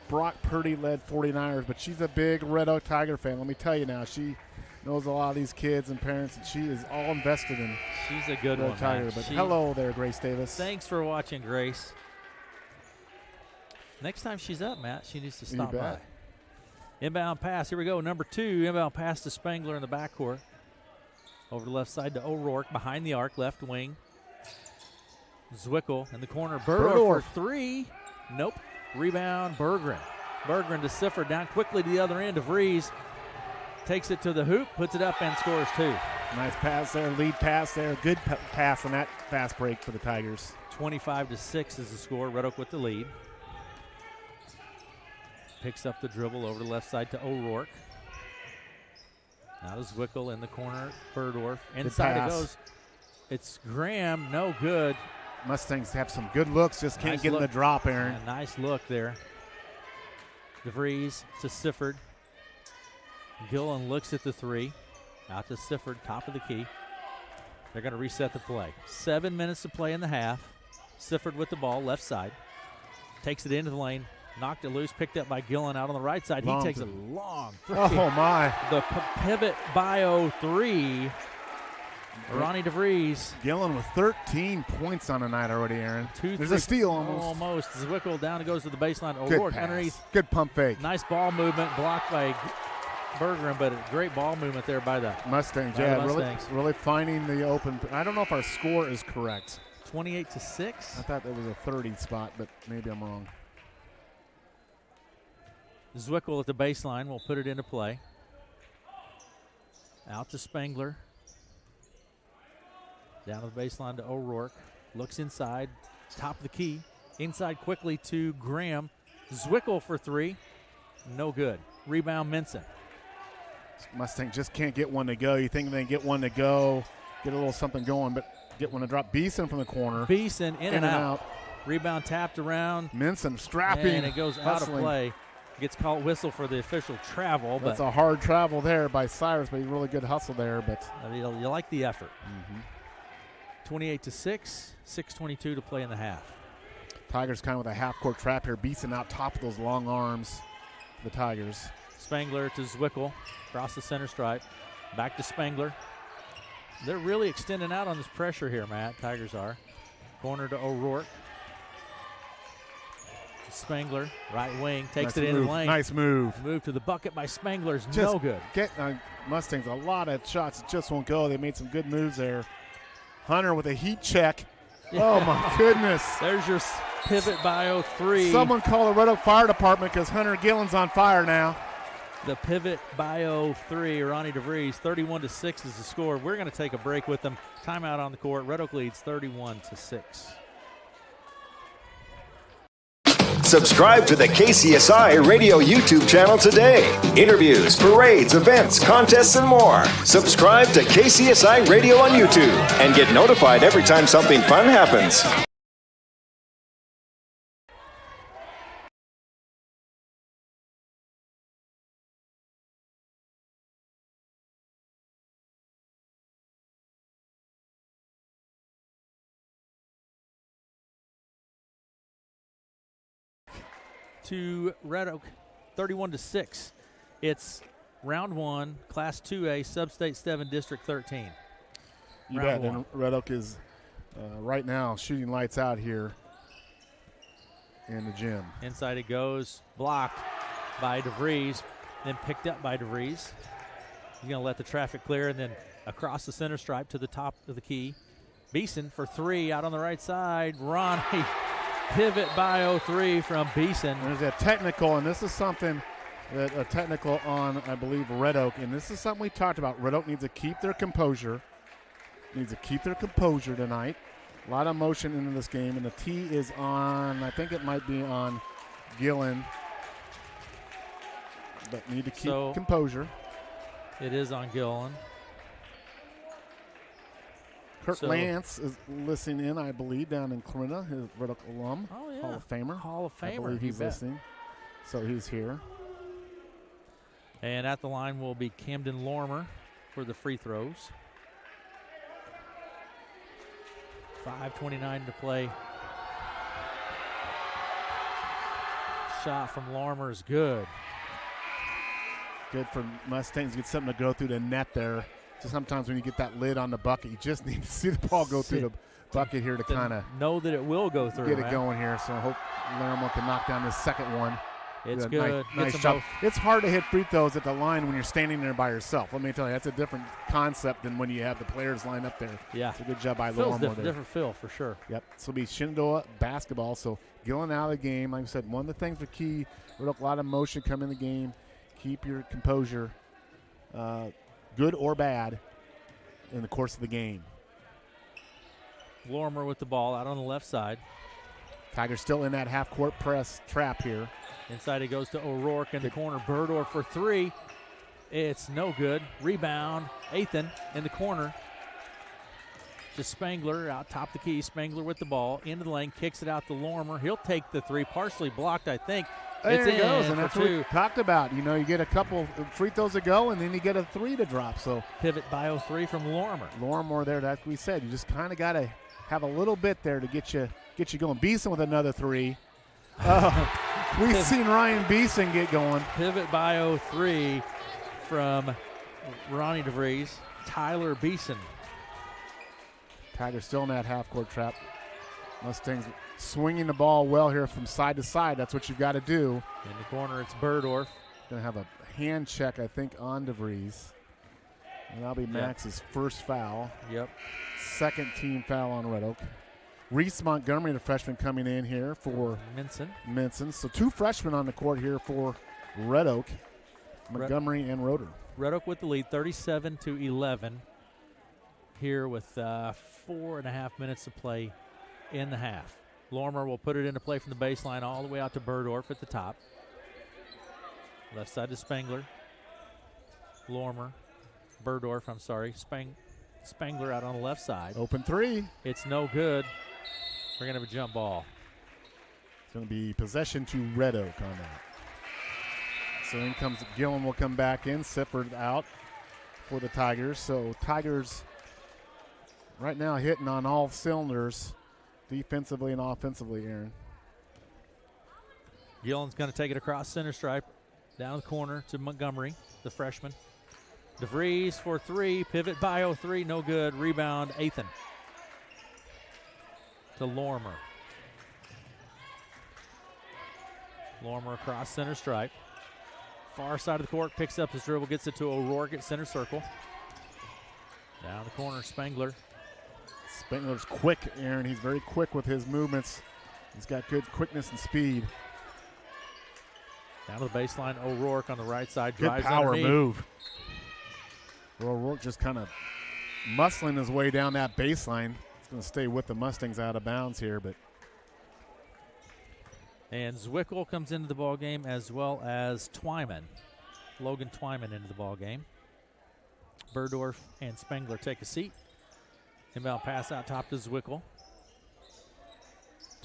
Brock Purdy-led 49ers, but she's a big Red Oak Tiger fan. Let me tell you now, she knows a lot of these kids and parents, and she is all invested in She's a good Red one, Tiger. man. But hello there, Grace Davis. Thanks for watching, Grace. Next time she's up, Matt, she needs to stop by. Inbound pass. Here we go. Number 2. Inbound pass to Spangler in the backcourt. Over the left side to O'Rourke. Behind the arc. Left wing. Zwickel in the corner. Burdorf for 3. Nope. Rebound. Berggren. Berggren to Sifford. Down quickly to the other end. DeVries takes it to the hoop. Puts it up and scores 2. Nice pass there. Lead pass there. Good pass on that fast break for the Tigers. 25-6 is the score. Red Oak with the lead. Picks up the dribble over the left side to O'Rourke. Now to Zwickel in the corner. Burdorf. Inside it goes. It's Graham. No good. Mustangs have some good looks. Just can't get in the drop, Aaron. Yeah, nice look there. DeVries to Sifford. Gillen looks at the 3. Out to Sifford, top of the key. They're going to reset the play. 7 minutes to play in the half. Sifford with the ball, left side. Takes it into the lane. Knocked it loose, picked up by Gillen out on the right side. He takes a long three. Oh, my. The pivot bio 3. Ronnie DeVries. Gillen with 13 points on the night already, Aaron. There's a steal almost. Almost. Zwickel down and goes to the baseline. Good O'Rourke pass. underneath. Good pump fake. Nice ball movement, blocked by Berggren, but a great ball movement there by the Mustangs. by Yeah, the Mustangs. Really finding the open. I don't know if our score is correct. 28-6. I thought that was a 30 spot, but maybe I'm wrong. Zwickel at the baseline will put it into play. Out to Spangler. Down to the baseline to O'Rourke. Looks inside. Top of the key. Inside quickly to Graham. Zwickel for 3. No good. Rebound Minson. Mustang just can't get one to go. You think they can get one to go, get a little something going, but get one to drop. Beeson from the corner. Beeson in and out. Rebound tapped around. Minson strapping. And it goes out of play. Gets called whistle for the official travel. That's a hard travel there by Cyrus, but really good hustle there. But you like the effort. 28-6, 6:22 to play in the half. Tigers kind of with a half-court trap here. Beeson out top of those long arms for the Tigers. Spangler to Zwickel, across the center stripe. Back to Spangler. They're really extending out on this pressure here, Matt. Tigers are. Corner to O'Rourke. Spangler, right wing, takes it into the lane. Nice move. Move to the bucket by Spangler's no good. Mustangs a lot of shots that just won't go. They made some good moves there. Hunter with a heat check. Yeah. Oh, my goodness. There's your pivot bio 3. Someone call the Red Oak Fire Department because Hunter Gillen's on fire now. The pivot bio 3, Ronnie DeVries, 31-6 is the score. We're going to take a break with them. Timeout on the court. Red Oak leads 31-6. Subscribe to the KCSI Radio YouTube channel today. Interviews, parades, events, contests, and more. Subscribe to KCSI Radio on YouTube and get notified every time something fun happens. To Red Oak, 31-6. It's round 1, Class 2A, Substate 7, District 13. You bet. And Red Oak is right now shooting lights out here in the gym. Inside it goes, blocked by DeVries, then picked up by DeVries. He's going to let the traffic clear, and then across the center stripe to the top of the key. Beeson for 3 out on the right side. Ronnie, pivot by 03 from Beeson. There's a technical, and this is something that a technical on, I believe, Red Oak. And this is something we talked about. Red Oak needs to keep their composure. Tonight. A lot of motion into this game, and the T is on, I think it might be on Gillen. But need to keep composure. It is on Gillen. Kurt Lance is listening in, I believe, down in Corinna, his Red Oak alum. Oh, yeah. Hall of Famer. Hall of Famer. I believe he's listening. So he's here. And at the line will be Camden Lormer for the free throws. 5:29 to play. Shot from Lormer is good. Good for Mustangs. Get something to go through the net there. So sometimes when you get that lid on the bucket, you just need to see the ball go through the bucket here to kind of know that it will go through. Get it going here. So I hope Lormer can knock down this second one. It's good. Nice shot. It's hard to hit free throws at the line when you're standing there by yourself. Let me tell you, that's a different concept than when you have the players lined up there. Yeah. It's a good job by Phil's Lormer. Different feel for sure. Yep. This will be Shenandoah basketball. So Gillen out of the game. Like I said, one of the things for key, a lot of motion come in the game. Keep your composure, good or bad, in the course of the game. Lormer with the ball out on the left side. Tigers still in that half-court press trap here. Inside it goes to O'Rourke in the corner. Burdorf for 3. It's no good. Rebound. Athan in the corner. To Spangler out top the key. Spangler with the ball. Into the lane. Kicks it out to Lormer. He'll take the 3. Partially blocked, I think. There it goes, and that's what we talked about. You know, you get a couple free throws to go, and then you get a 3 to drop. So pivot by 03 from Lormer. Lormer there, like we said, you just kind of got to have a little bit there to get you going. Beeson with another 3. We've seen Ryan Beeson get going. Pivot by 03 from Ronnie DeVries. Tyler Beeson. Tigers still in that half-court trap. Mustangs swinging the ball well here from side to side. That's what you've got to do. In the corner, it's Burdorf. Going to have a hand check, I think, on DeVries. And that'll be Max's first foul. Yep. Second team foul on Red Oak. Reese Montgomery, the freshman, coming in here for Minson. So 2 freshmen on the court here for Red Oak. Montgomery and Roeder. Red Oak with the lead, 37-11. Here with 4.5 minutes to play in the half. Lormer will put it into play from the baseline all the way out to Burdorf at the top. Left side to Spangler. Burdorf, Spangler out on the left side. Open 3. It's no good. We're going to have a jump ball. It's going to be possession to Red Oak on that. So in comes Gillen, will come back in. Sifford out for the Tigers. So Tigers right now hitting on all cylinders, defensively and offensively, Aaron. Gillen's going to take it across center stripe, down the corner to Montgomery, the freshman. DeVries for 3, pivot by 03, no good. Rebound, Athan to Lormer. Lormer across center stripe. Far side of the court, picks up his dribble, gets it to O'Rourke at center circle. Down the corner, Spangler. Spangler's quick, Aaron. He's very quick with his movements. He's got good quickness and speed. Down to the baseline, O'Rourke on the right side. Good drives power underneath. move. O'Rourke just kind of muscling his way down that baseline. He's going to stay with the Mustangs out of bounds here, but. And Zwickel comes into the ball game, as well as Twyman. Logan Twyman into the ball game. Burdorf and Spangler take a seat. Inbound pass out top to Zwickel.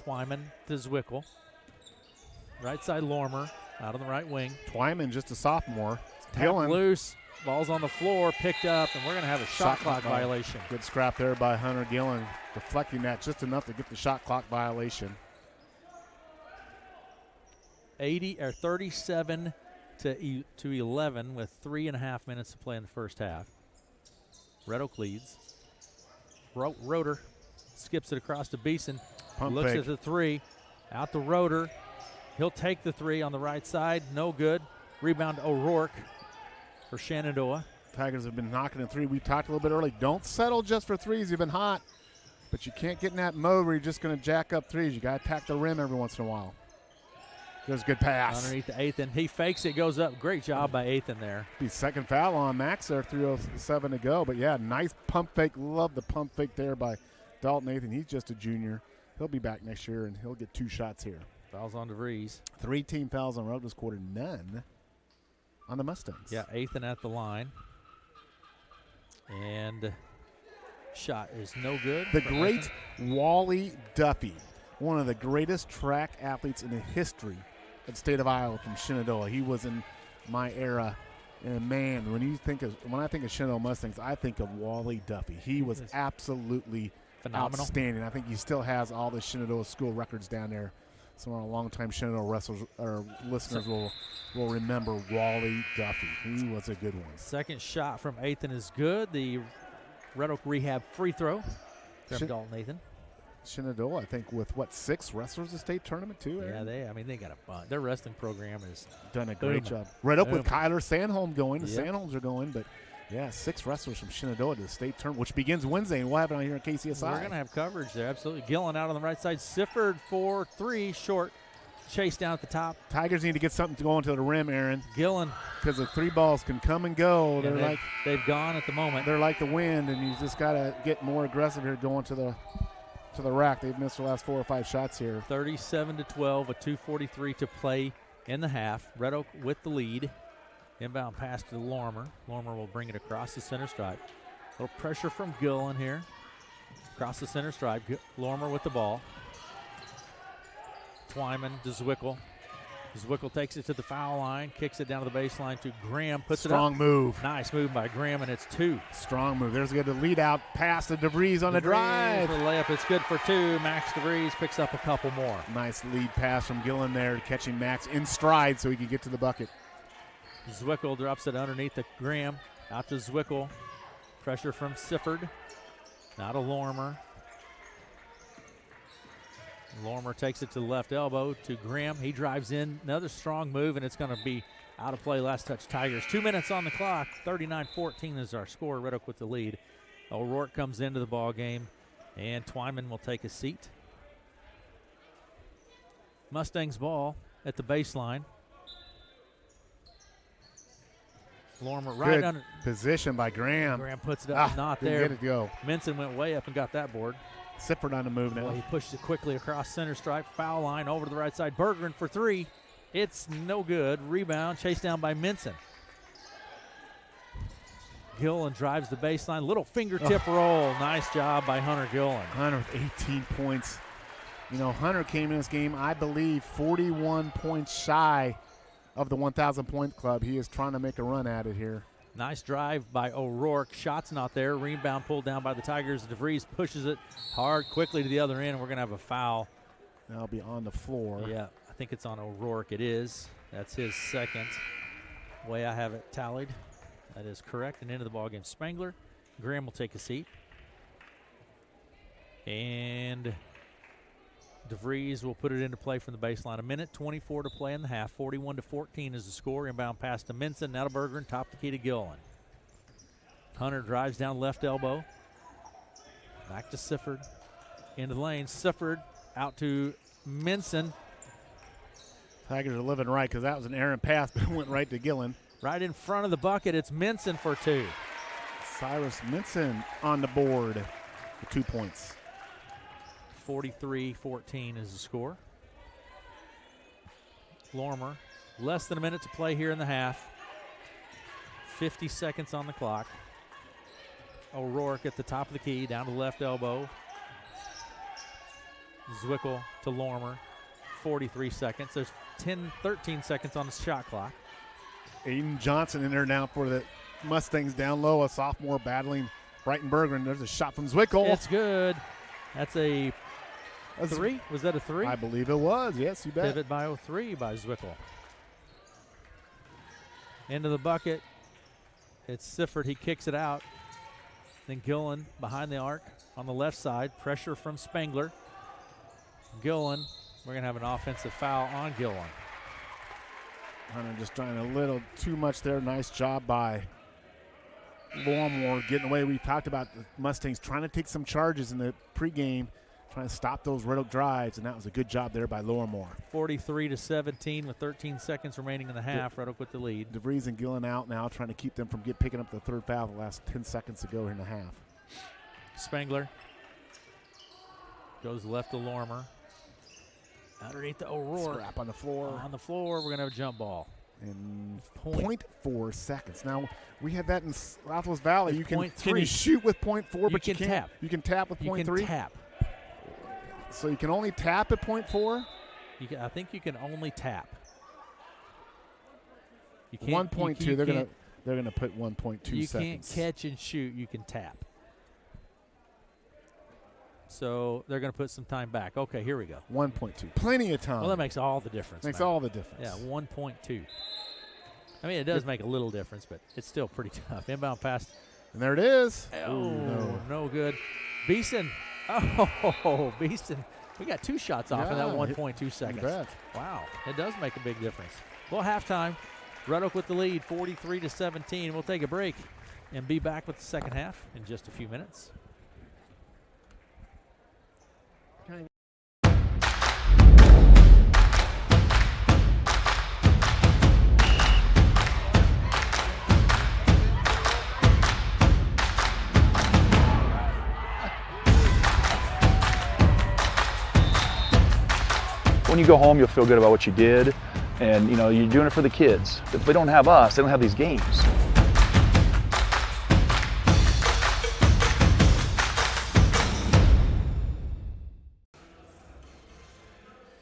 Twyman to Zwickel. Right side Lormer out on the right wing. Twyman just a sophomore. Tapped loose. Ball's on the floor, picked up, and we're going to have a shot clock violation. Good scrap there by Hunter Gillen, deflecting that just enough to get the shot clock violation. 37 to 11 with 3.5 minutes to play in the first half. Red Oak leads. Roeder skips it across to Beeson. Looks at the 3. Out to Roeder. He'll take the 3 on the right side. No good. Rebound O'Rourke for Shenandoah. Tigers have been knocking a 3. We talked a little bit early. Don't settle just for 3s. You've been hot. But you can't get in that mode where you're just going to jack up threes. You got to attack the rim every once in a while. There's a good pass. Underneath the Athan. He fakes it, goes up. Great job by Athan there. Be second foul on Max there, 3:07 to go. But, yeah, nice pump fake. Love the pump fake there by Dalton Athan. He's just a junior. He'll be back next year, and he'll get 2 shots here. Fouls on DeVries. 3 team fouls on road this quarter, none on the Mustangs. Yeah, Athan at the line. And shot is no good. The great Wally Duffy, one of the greatest track athletes in the history of the state of Iowa from Shenandoah. He was in my era. And, man, when I think of Shenandoah Mustangs, I think of Wally Duffy. He was absolutely phenomenal. Outstanding. I think he still has all the Shenandoah school records down there. Some of our longtime Shenandoah wrestlers or listeners will remember Wally Duffy. He was a good one. Second shot from Athan is good. The Red Oak Rehab free throw from Dalton Athan. Shenandoah, I think, with 6 wrestlers in the state tournament too. Aaron? Yeah, they got a bunch. Their wrestling program has done a great job. Red Oak with Kyler Sandholm going. The Sandholms are going, but. Yeah, 6 wrestlers from Shenandoah to the state tournament, which begins Wednesday, and we'll have it on here at KCSI. We're going to have coverage there, absolutely. Gillen out on the right side. Sifford for 3, short. Chase down at the top. Tigers need to get something to go into the rim, Aaron. Gillen. Because the 3 balls can come and go. They've gone at the moment. They're like the wind, and you just got to get more aggressive here going to the rack. They've missed the last 4 or 5 shots here. 37-12, a 2:43 to play in the half. Red Oak with the lead. Inbound pass to Lormer. Lormer will bring it across the center stripe. A little pressure from Gillen here. Across the center stripe. Lormer with the ball. Twyman to Zwickel. Zwickel takes it to the foul line, kicks it down to the baseline to Graham, puts it up. Strong move. Nice move by Graham, and it's 2. Strong move. There's a good lead out pass to DeVries on the drive. The layup, it's good for 2. Max DeVries picks up a couple more. Nice lead pass from Gillen there, catching Max in stride so he can get to the bucket. Zwickel drops it underneath the Graham. Out to Zwickel. Pressure from Sifford. Now to Lormer. Lormer takes it to the left elbow to Graham. He drives in. Another strong move, and it's going to be out of play. Last touch Tigers. 2 minutes on the clock. 39-14 is our score. Red Oak with the lead. O'Rourke comes into the ball game, and Twyman will take a seat. Mustangs ball at the baseline. Lormer right under position by Graham. Graham puts it up, not there. Get it go. Minson went way up and got that board. Sifford on the move now. Well, he pushed it quickly across center stripe, foul line over to the right side. Bergeron for 3. It's no good. Rebound, chased down by Minson. Gillen drives the baseline. Little fingertip roll. Nice job by Hunter Gillen. Hunter with 18 points. You know, Hunter came in this game, I believe, 41 points shy of the 1,000-point club. He is trying to make a run at it here. Nice drive by O'Rourke. Shot's not there. Rebound pulled down by the Tigers. DeVries pushes it hard, quickly to the other end, and we're going to have a foul. That'll be on the floor. Yeah, I think it's on O'Rourke. It is. That's his second. Way I have it tallied. That is correct. And into the ballgame, Spangler. Graham will take a seat. And DeVries will put it into play from the baseline. 1:24 to play in the half. 41-14 is the score. Inbound pass to Minson. Now to Bergeron. Top the key to Gillen. Hunter drives down left elbow. Back to Sifford. Into the lane. Sifford out to Minson. Tigers are living right because that was an errant pass, but it went right to Gillen. Right in front of the bucket. It's Minson for 2. Cyrus Minson on the board for 2 points. 43-14 is the score. Lormer, less than a minute to play here in the half. 50 seconds on the clock. O'Rourke at the top of the key, down to the left elbow. Zwickel to Lormer. 43 seconds. There's 13 seconds on the shot clock. Aiden Johnson in there now for the Mustangs down low. A sophomore battling Brighton Bergeron. There's a shot from Zwickel. It's good. That's a 3? Was that a 3? I believe it was. Yes, you bet. Pivot by 03 by Zwickel. Into the bucket. It's Sifford. He kicks it out. Then Gillen behind the arc on the left side. Pressure from Spangler. Gillen. We're going to have an offensive foul on Gillen. Hunter just trying a little too much there. Nice job by Lorimore getting away. We talked about the Mustangs trying to take some charges in the pregame, trying to stop those Red Oak drives, and that was a good job there by Lorimore. 43-17 with 13 seconds remaining in the half. Red Oak with the lead. DeVries and Gillen out now, trying to keep them from picking up the third foul the last 10 seconds to go here in the half. Spangler goes left to Lorimer. Underneath the O'Rourke. Scrap on the floor. On the floor, we're going to have a jump ball. In 0.4 seconds. Now, we had that in Southwest Valley. You can .3. you shoot with 0.4, but you can't tap. You can tap with 0.3? You can tap. So you can only tap at 0.4? I think you can only tap. You can't, 1.2, they're gonna put 1.2 seconds. You can't catch and shoot, you can tap. So they're going to put some time back. Okay, here we go. 1.2. Plenty of time. Well, that makes all the difference. Makes man. all the difference. Yeah, 1.2. I mean, it does make a little difference, but it's still pretty tough. Inbound pass. And there it is. Oh, no good. Beeson. Oh, Beeson. We got 2 shots off in that 1.2 seconds. Wow, it does make a big difference. Well, halftime, Red Oak with the lead, 43-17. We'll take a break and be back with the second half in just a few minutes. When you go home, you'll feel good about what you did, and you're doing it for the kids. If they don't have us, they don't have these games.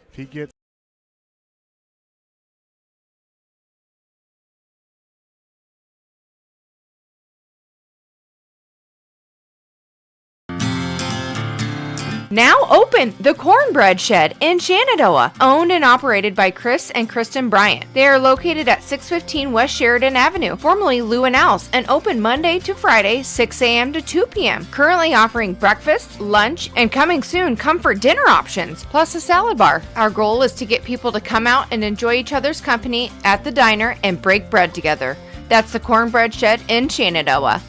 If he gets Now open the Cornbread Shed in Shenandoah, owned and operated by Chris and Kristen Bryant. They are located at 615 West Sheridan Avenue, formerly Lou and Al's, and open Monday to Friday, 6 a.m. to 2 p.m. Currently offering breakfast, lunch, and coming soon, comfort dinner options, plus a salad bar. Our goal is to get people to come out and enjoy each other's company at the diner and break bread together. That's the Cornbread Shed in Shenandoah.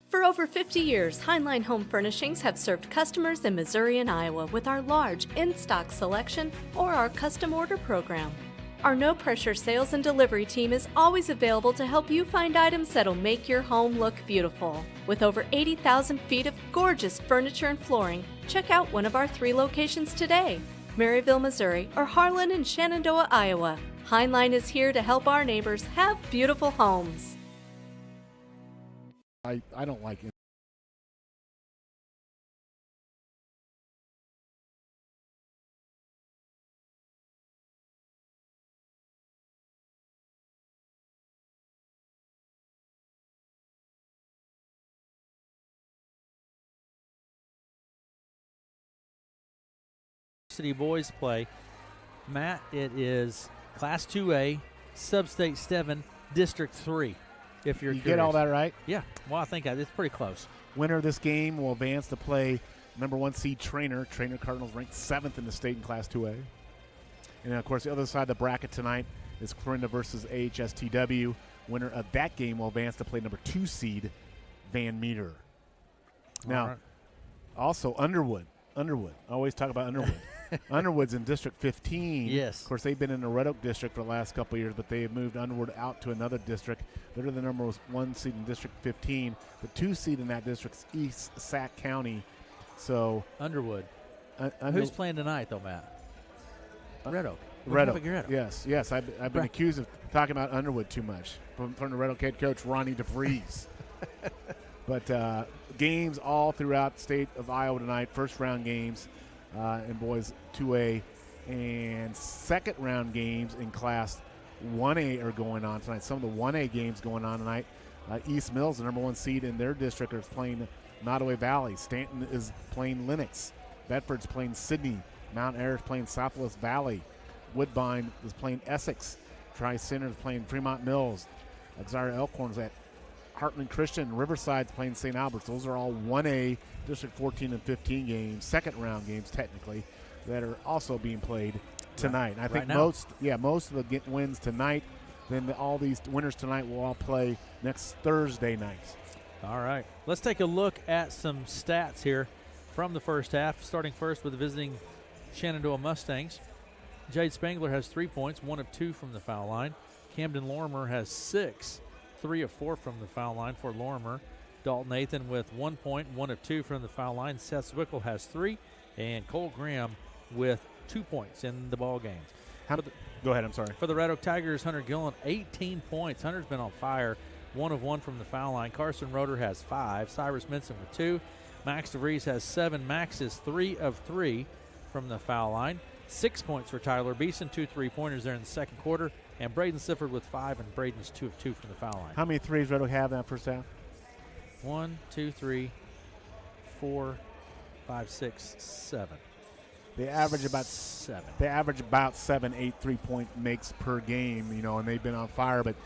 For over 50 years, Heinlein Home Furnishings have served customers in Missouri and Iowa with our large in-stock selection or our custom order program. Our no-pressure sales and delivery team is always available to help you find items that'll make your home look beautiful. With over 80,000 feet of gorgeous furniture and flooring, check out one of our 3 locations today, Maryville, Missouri, or Harlan and Shenandoah, Iowa. Heinlein is here to help our neighbors have beautiful homes. I don't like it. varsity boys play. Matt, it is Class 2A, Sub-State 7, District 3, if you're You curious. get all that right? Yeah. Well, I think it's pretty close. Winner of this game will advance to play number 1 seed Trainer. Trainer Cardinals ranked 7th in the state in Class 2A. And, of course, the other side of the bracket tonight is Clarinda versus AHSTW. Winner of that game will advance to play number 2 seed Van Meter. Now, also Underwood. I always talk about Underwood. Underwood's in District 15. Yes. Of course, they've been in the Red Oak District for the last couple of years, but they have moved Underwood out to another district. They're the number 1 seed in District 15. The 2 seed in that district is East Sac County. So Underwood. Who's playing tonight, though, Matt? Red Oak. Red Oak. Yes. I've been accused of talking about Underwood too much from the Red Oak head coach, Ronnie DeVries. But games all throughout the state of Iowa tonight, first-round games in boys 2A, and second-round games in Class 1A are going on tonight. Some of the 1A games going on tonight. East Mills, the number 1 seed in their district, is playing Nottoway Valley. Stanton is playing Lennox. Bedford's playing Sydney. Mount Ayr is playing Southwest Valley. Woodbine is playing Essex. Tri-Center is playing Fremont Mills. Exira Elkhorn's at Heartland Christian. Riverside's playing St. Albert's. Those are all 1A District 14 and 15 games, second-round games technically, that are also being played tonight. And I think most of the wins tonight, then all these winners tonight will all play next Thursday night. All right. Let's take a look at some stats here from the first half, starting first with the visiting Shenandoah Mustangs. Jade Spangler has 3 points, 1 of 2 from the foul line. Camden Lorimer has 6, 3 of 4 from the foul line for Lorimer. Dalton Nathan with 1 point, 1 of 2 from the foul line. Seth Zwickel has 3, and Cole Graham with 2 points in the ball game. Go ahead, I'm sorry. For the Red Oak Tigers, Hunter Gillen, 18 points. Hunter's been on fire, 1 of 1 from the foul line. Carson Roeder has 5. Cyrus Minson with 2. Max DeVries has 7. Max is 3 of 3 from the foul line. 6 points for Tyler Beeson, 2 3-pointers there in the second quarter. And Braden Sifford with 5, and Braden's 2 of 2 from the foul line. How many threes Red Oak have in that first half? 1, 2, 3, 4, 5, 6, 7. They average about 7. They average about 7, 8 3-point makes per game, and they've been on fire. But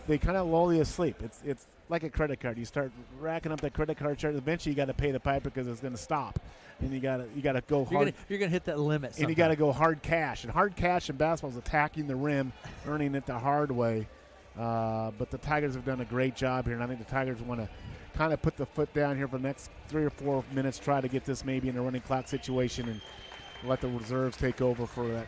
they kind of lull you asleep. It's like a credit card. You start racking up that credit card charge. Eventually, you got to pay the piper because it's going to stop, and you got to go hard. You're gonna hit that limit. And you got to go hard cash. And hard cash in basketball is attacking the rim, earning it the hard way. But the Tigers have done a great job here, and I think the Tigers want to kind of put the foot down here for the next 3 or 4 minutes, try to get this maybe in a running clock situation, and let the reserves take over for that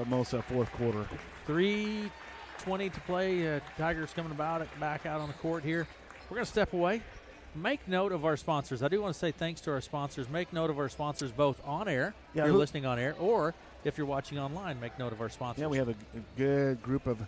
most of the fourth quarter. 3:20 to play. Tigers coming back out on the court here. We're going to step away. Make note of our sponsors. I do want to say thanks to our sponsors. Make note of our sponsors both on air, if you're listening on air, or if you're watching online, make note of our sponsors. Yeah, we have a good group of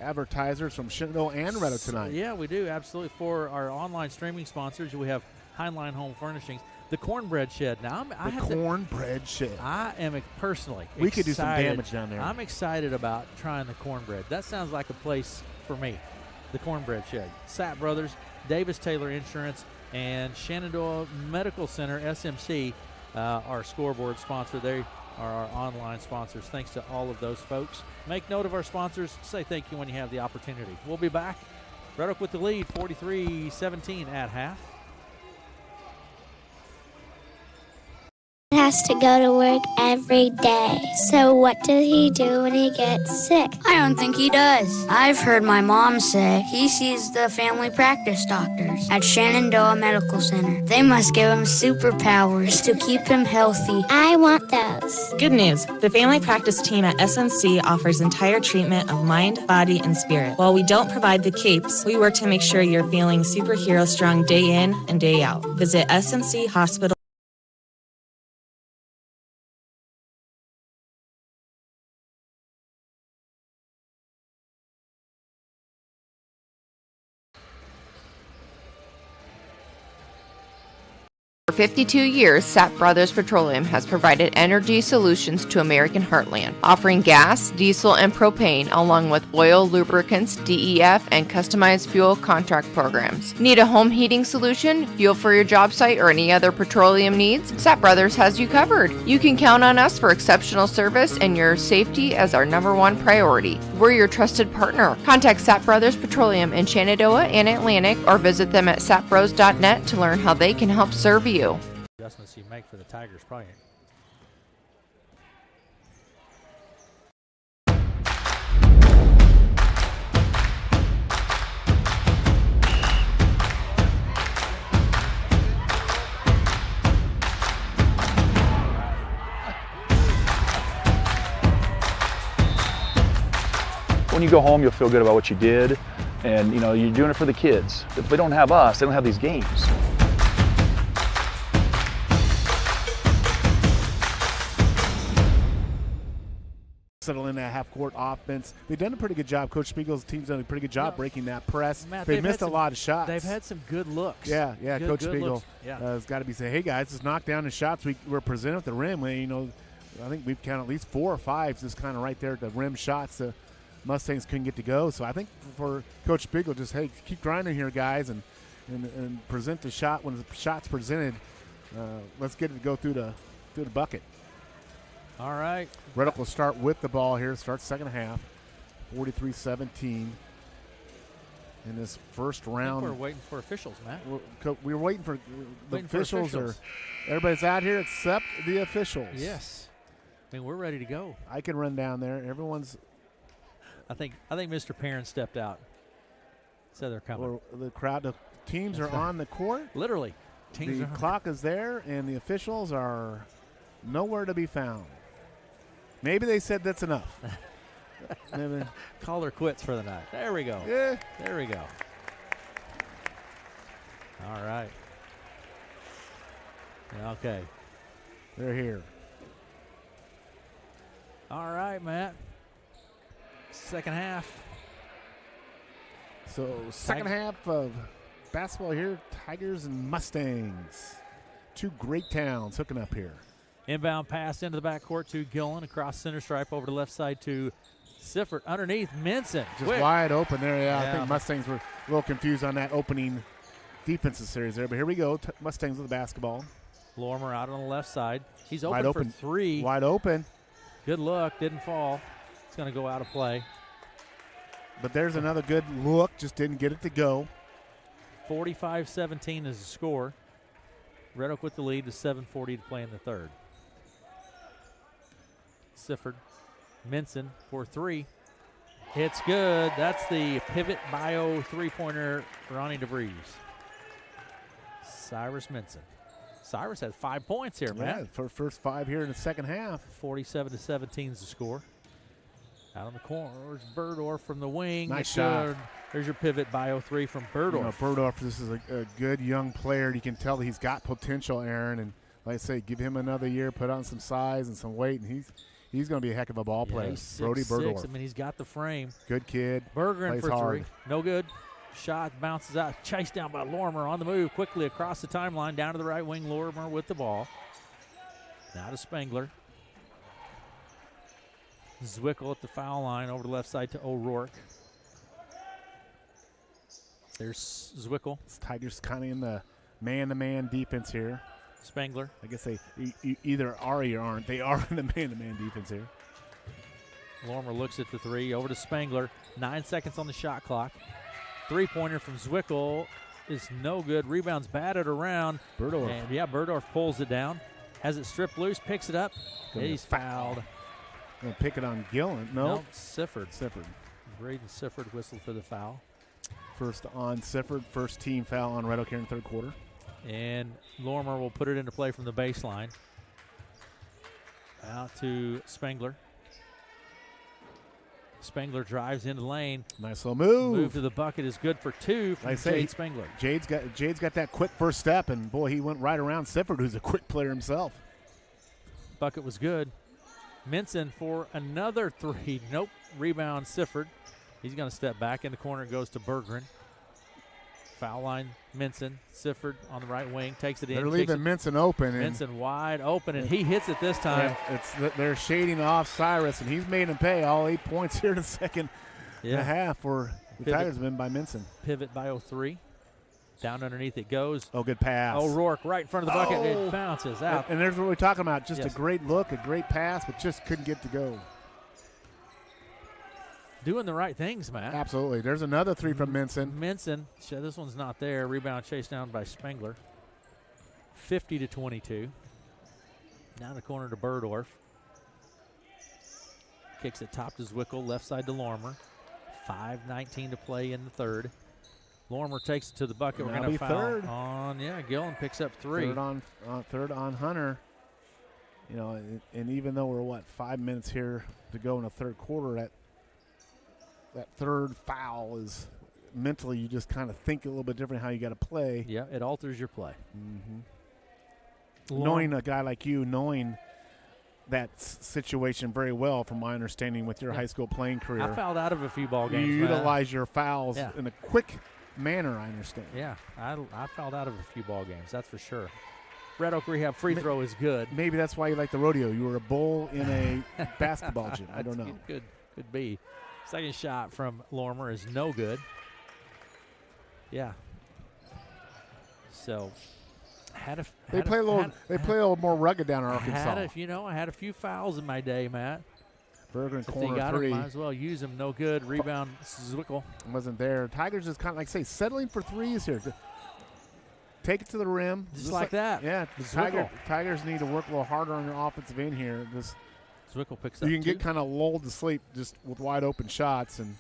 advertisers from Shenandoah and Red Oak tonight. Yeah, we do, absolutely. For our online streaming sponsors, we have Heinlein Home Furnishings, the Cornbread Shed. Now, Cornbread Shed. I am personally we excited. Could do some damage down there. I'm excited about trying the cornbread. That sounds like a place for me, the Cornbread Shed. Sapp Brothers, Davis Taylor Insurance, and Shenandoah Medical Center, SMC, our scoreboard sponsor. They are our online sponsors. Thanks to all of those folks. Make note of our sponsors. Say thank you when you have the opportunity. We'll be back. Red Oak with the lead, 43-17 at half. Has to go to work every day. So what does he do when he gets sick? I don't think he does. I've heard my mom say he sees the family practice doctors at Shenandoah Medical Center. They must give him superpowers to keep him healthy. I want those. Good news. The family practice team at SMC offers entire treatment of mind, body, and spirit. While we don't provide the capes, we work to make sure you're feeling superhero strong day in and day out. Visit SMC Hospital. 52 years, Sapp Brothers Petroleum has provided energy solutions to American heartland, offering gas, diesel, and propane, along with oil, lubricants, DEF, and customized fuel contract programs. Need a home heating solution, fuel for your job site, or any other petroleum needs? Sapp Brothers has you covered. You can count on us for exceptional service and your safety as our #1 priority. We're your trusted partner. Contact Sapp Brothers Petroleum in Shenandoah and Atlantic, or visit them at sappbros.net to learn how they can help serve you. Adjustments you make for the Tigers probably. When you go home, you'll feel good about what you did, and you know you're doing it for the kids. If they don't have us, they don't have these games. Settle in that half-court offense. They've done a pretty good job. Coach Spiegel's team's done a pretty good job breaking that press. Matt, they missed a lot of shots. They've had some good looks. Yeah. Coach Spiegel has got to be saying, hey, guys, let's knock down the shots we're presented at the rim. I think we've counted at least 4 or 5 just kind of right there at the rim shots the Mustangs couldn't get to go. So I think for Coach Spiegel, just, hey, keep grinding here, guys, and present the shot when the shot's presented. Let's get it to go through the bucket. All right. Red Oak will start with the ball here. Starts second half, 43-17 in this first round. We're waiting for officials, Matt. We're waiting for the officials. Everybody's out here except the officials. Yes. I mean, we're ready to go. I can run down there. Everyone's. I think Mr. Perrin stepped out. Said they're coming. The crowd, the teams are on the court. Literally. The clock is there, and the officials are nowhere to be found. Maybe they said that's enough. Call her quits for the night. There we go. Yeah. There we go. All right. Okay. They're here. All right, Matt. Second half. So second half of basketball here, Tigers and Mustangs. 2 great towns hooking up here. Inbound pass into the backcourt to Gillen, across center stripe over the left side to Sifford. Underneath, Minson. Just wide open there, yeah. I think Mustangs were a little confused on that opening defensive series there. But here we go, Mustangs with the basketball. Lorimer out on the left side. He's open for 3. Wide open. Good look, didn't fall. It's going to go out of play. But there's another good look, just didn't get it to go. 45-17 is the score. Red Oak with the lead, to 7:40 to play in the third. Sifford, Minson for 3. It's good. That's the pivot bio 3-pointer, Ronnie DeVries. Cyrus Minson. Cyrus has 5 points here, man. Yeah, for first 5 here in the second half. 47-17 is the score. Out on the corner, there's Burdorf from the wing. Nice shot. There's your pivot bio 3 from Burdorf. Burdorf, this is a good young player. You can tell that he's got potential, Aaron. And like I say, give him another year, put on some size and some weight, and he's going to be a heck of a ball player. Brody Burdorf. I mean, he's got the frame. Good kid. Bergeron for hard. 3. No good. Shot bounces out. Chased down by Lorimer on the move. Quickly across the timeline, down to the right wing. Lorimer with the ball. Now to Spangler. Zwickel at the foul line over the left side to O'Rourke. There's Zwickel. Tigers kind of in the man-to-man defense here. Spangler. I guess they either are or aren't. They are in the man-to-man defense here. Lorimer looks at the 3. Over to Spangler. 9 seconds on the shot clock. 3-pointer from Zwickel is no good. Rebounds batted around. Burdorf. And Burdorf pulls it down. Has it stripped loose. Picks it up. He's fouled. Going to pick it on Gillen. No, Sifford. Braden Sifford whistled for the foul. First on Sifford. First team foul on Red Oak here in the third quarter. And Lorimer will put it into play from the baseline. Out to Spangler. Spangler drives into the lane. Nice little move. Move to the bucket is good for 2 from Jade Spangler. Jade's got that quick first step, and boy, he went right around Sifford, who's a quick player himself. Bucket was good. Minson for another 3. Nope. Rebound Sifford. He's going to step back in the corner. It goes to Bergeron. Foul line, Minson. Sifford on the right wing, takes it in. They're leaving Minson open. Minson wide open, and he hits it this time. Yeah, they're shading off Cyrus, and he's made him pay all 8 points here in the second and a half for the Tigers win by Minson. Pivot by 03. Down underneath it goes. Oh, good pass. O'Rourke right in front of the bucket. It bounces out. And there's what we're talking about. Just a great look, a great pass, but just couldn't get to go. Doing the right things, Matt. Absolutely. There's another three from Minson. This one's not there. Rebound chased down by Spengler. 50-22. Down the corner to Burdorf. Kicks it top to Zwickel, left side to Lormer. 5:19 to play in the third. Lormer takes it to the bucket. We're going to foul third on, Gillen picks up 3. Third on Hunter. You know, and even though we're, 5 minutes here to go in the third quarter, that third foul is mentally you just kind of think a little bit different how you got to play. Yeah, it alters your play. Knowing a guy like you, knowing that situation very well from my understanding with your high school playing career. I fouled out of a few ball games. You utilize your fouls in a quick manner, I understand. Yeah, I fouled out of a few ball games, that's for sure. Red Oak Rehab free throw is good. Maybe that's why you like the rodeo. You were a bull in a basketball gym. I don't know. Could be. Second shot from Lormer is no good. Yeah. So they play a little more rugged down in Arkansas. I had a few fouls in my day, Matt. Bergen If corner they got 3. Might as well use them. No good. Rebound, Zwickel. Wasn't there. Tigers just kind of settling for threes here. Take it to the rim. Just like that. Yeah. Tigers need to work a little harder on their offensive end here. Zwickel picks up You can 2. get kind of lulled to sleep just with wide open shots. And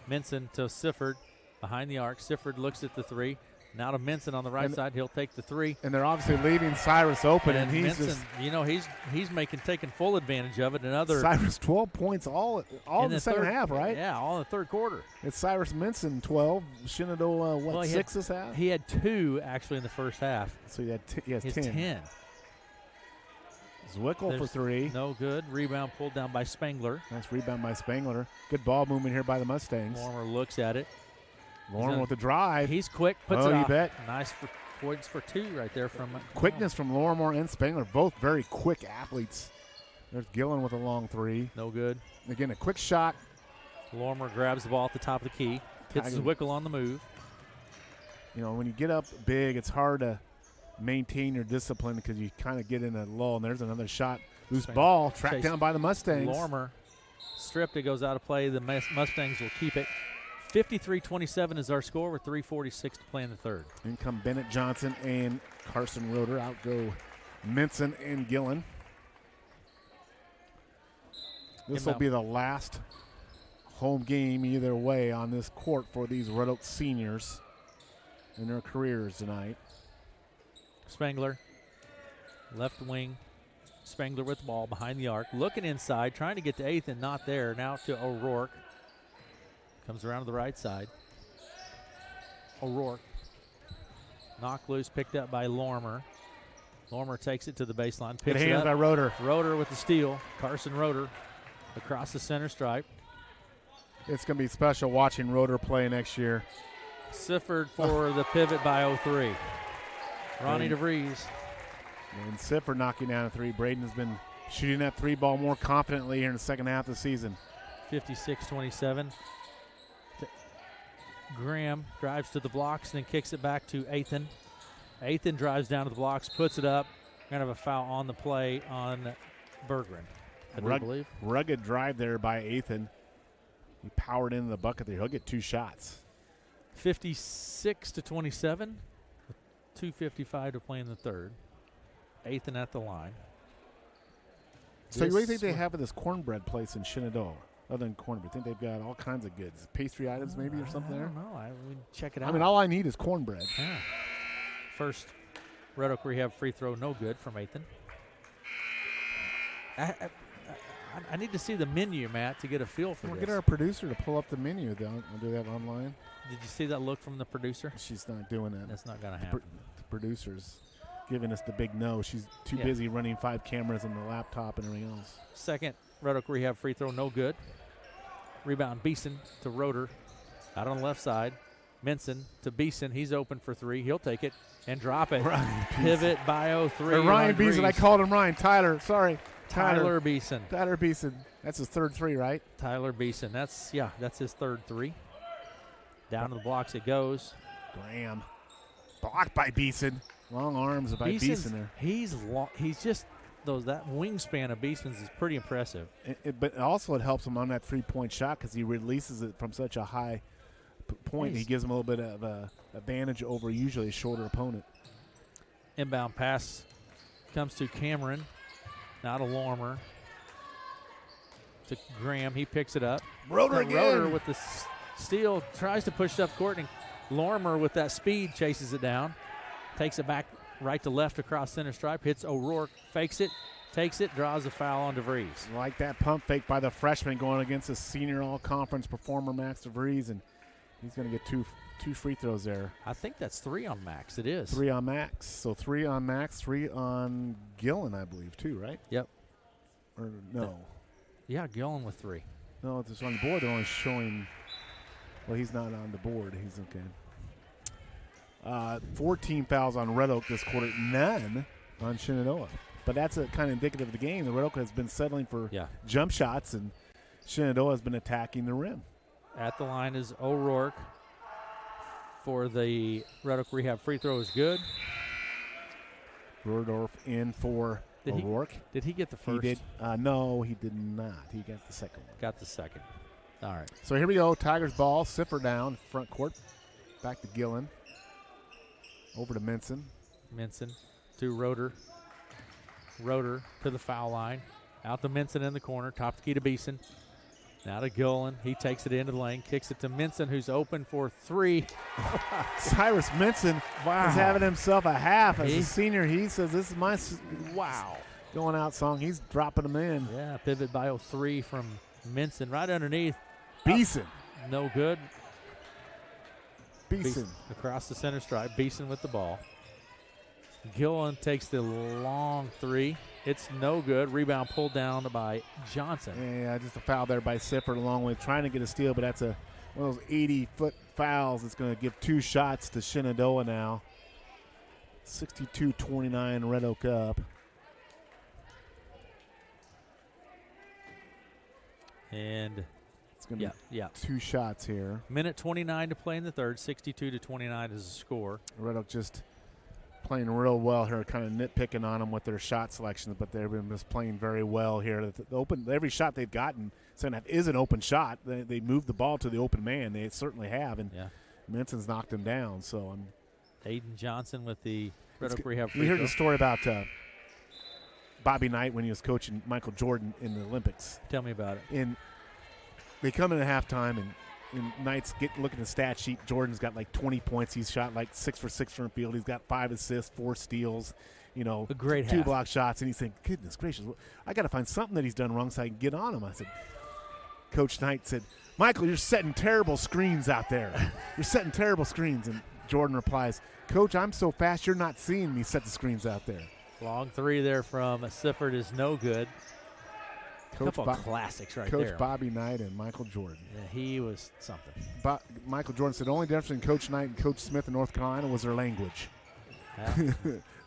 Minson to Sifford behind the arc. Sifford looks at the 3. Now to Minson on the right side. He'll take the 3. And they're obviously leaving Cyrus open. And he's Minson, he's taking full advantage of it. Cyrus 12 points all in the second half, right? Yeah, all in the third quarter. It's Cyrus Minson 12. Shenandoah, 6 this half? He had 2 actually in the first half. So he has 10. Zwickel for 3. No good. Rebound pulled down by Spengler. Nice rebound by Spengler. Good ball movement here by the Mustangs. Lormer looks at it. Lormer with the drive. He's quick. Puts it off. You bet. Nice points for 2 right there from quickness from Lormer and Spengler. Both very quick athletes. There's Gillen with a long 3. No good. Again, a quick shot. Lormer grabs the ball at the top of the key. Hits Zwickel on the move. When you get up big, it's hard to maintain your discipline because you kind of get in a lull. And there's another shot. Loose ball tracked down by the Mustangs. Lormer stripped. It goes out of play. The Mustangs will keep it. 53-27 is our score with 3:46 to play in the third. In come Bennett Johnson and Carson Roeder. Out go Minson and Gillen. This will be the last home game either way on this court for these Red Oak seniors in their careers tonight. Spengler, left wing. Spengler with the ball behind the arc. Looking inside, trying to get to Athan, not there. Now to O'Rourke. Comes around to the right side. O'Rourke. Knocked loose, picked up by Lormer. Lormer takes it to the baseline. Good hands by Roeder. Roeder with the steal. Carson Roeder across the center stripe. It's going to be special watching Roeder play next year. Sifford for the pivot by 03. Ronnie DeVries. And Sifford knocking down a 3. Braden has been shooting that 3 ball more confidently here in the second half of the season. 56-27. Graham drives to the blocks and then kicks it back to Athan. Athan drives down to the blocks, puts it up. Kind of a foul on the play on Berggren, I do believe. Rugged drive there by Athan. He powered into the bucket there. He'll get 2 shots. 56-27. 2:55 to play in the third. Athan at the line. So what do you think they have at this cornbread place in Shenandoah? Other than cornbread, I think they've got all kinds of goods. Pastry items maybe or something there? I don't know. I would check it out. I mean, all I need is cornbread. Yeah. First Red Oak Rehab free throw, no good from Athan. I need to see the menu, Matt, to get a feel for this. We'll get our producer to pull up the menu, though. We'll do that online. Did you see that look from the producer? She's not doing that. That's not going to happen. The producer's giving us the big no. She's too busy running 5 cameras on the laptop and everything else. Second Red Oak Rehab free throw, no good. Rebound, Beeson to Roeder. Out on the left side. Minson to Beeson. He's open for three. He'll take it and drop it. Ryan Pivot by 03. Ryan Beeson. I called him Ryan. Tyler. Tyler Beeson. Tyler Beeson. That's his third three, right? Tyler Beeson. That's his third three. Down to the blocks it goes. Graham. Blocked by Beeson. Long arms by Beeson there. He's just that wingspan of Beeson's is pretty impressive. But also it helps him on that 3-point shot because he releases it from such a high point. He gives him a little bit of advantage over usually a shorter opponent. Inbound pass comes to Cameron. Now to Lorimer. To Graham. He picks it up. Roeder with the steal. Tries to push it up court, and Lorimer with that speed chases it down. Takes it back right to left across center stripe. Hits O'Rourke. Fakes it. Takes it. Draws a foul on DeVries. Like that pump fake by the freshman going against a senior all-conference performer, Max DeVries, and he's going to get two free throws there. I think that's 3 on Max. It is. 3 on Max. So 3 on Max, 3 on Gillen, I believe, too, right? Yep. Or no. Yeah, Gillen with 3. No, it's just on the board. They're only showing. Well, he's not on the board. He's okay. 14 fouls on Red Oak this quarter. None on Shenandoah. But that's kind of indicative of the game. The Red Oak has been settling for jump shots, and Shenandoah has been attacking the rim. At the line is O'Rourke for the Red Oak Rehab free throw is good. Rudolph in for O'Rourke. Did he get the first? He did. No, he did not. He got the second one. Got the second. All right. So here we go. Tigers ball. Siffer down front court. Back to Gillen. Over to Minson. Minson to Roeder. Roeder to the foul line. Out to Minson in the corner. Top key to Beeson. Now to Gillen. He takes it into the lane. Kicks it to Minson, who's open for 3. Cyrus Minson is having himself a half as a senior. He says, this is my going out song. He's dropping them in. Yeah, pivot by 03 from Minson. Right underneath. Beeson. No good. Beeson. Across the center stripe. Beeson with the ball. Gillen takes the long 3. It's no good. Rebound pulled down by Johnson. Yeah, just a foul there by Sifford along with trying to get a steal, but that's one of those 80-foot fouls that's going to give 2 shots to Shenandoah now. 62-29 Red Oak up. And it's going to be 2 shots here. Minute 29 to play in the third. 62-29 is the score. Red Oak just playing real well here, kind of nitpicking on them with their shot selections, but they've been just playing very well here. Every shot they've gotten is an open shot. They moved the ball to the open man. They certainly have, and Minson's knocked him down. So Aiden Johnson with the Red Oak Rehab. You heard the story about Bobby Knight when he was coaching Michael Jordan in the Olympics. Tell me about it. They come in at halftime, and Knight's look at the stat sheet. Jordan's got like 20 points. He's shot like 6 for 6 from the field. He's got 5 assists, 4 steals, a great 2 block shots. And he's saying, goodness gracious, I got to find something that he's done wrong so I can get on him. I said, Coach Knight said, Michael, you're setting terrible screens out there. You're setting terrible screens. And Jordan replies, Coach, I'm so fast you're not seeing me set the screens out there. Long 3 there from Sifford is no good. Couple of classics right there. Coach Bobby Knight and Michael Jordan. Yeah, he was something. Michael Jordan said the only difference between Coach Knight and Coach Smith in North Carolina was their language.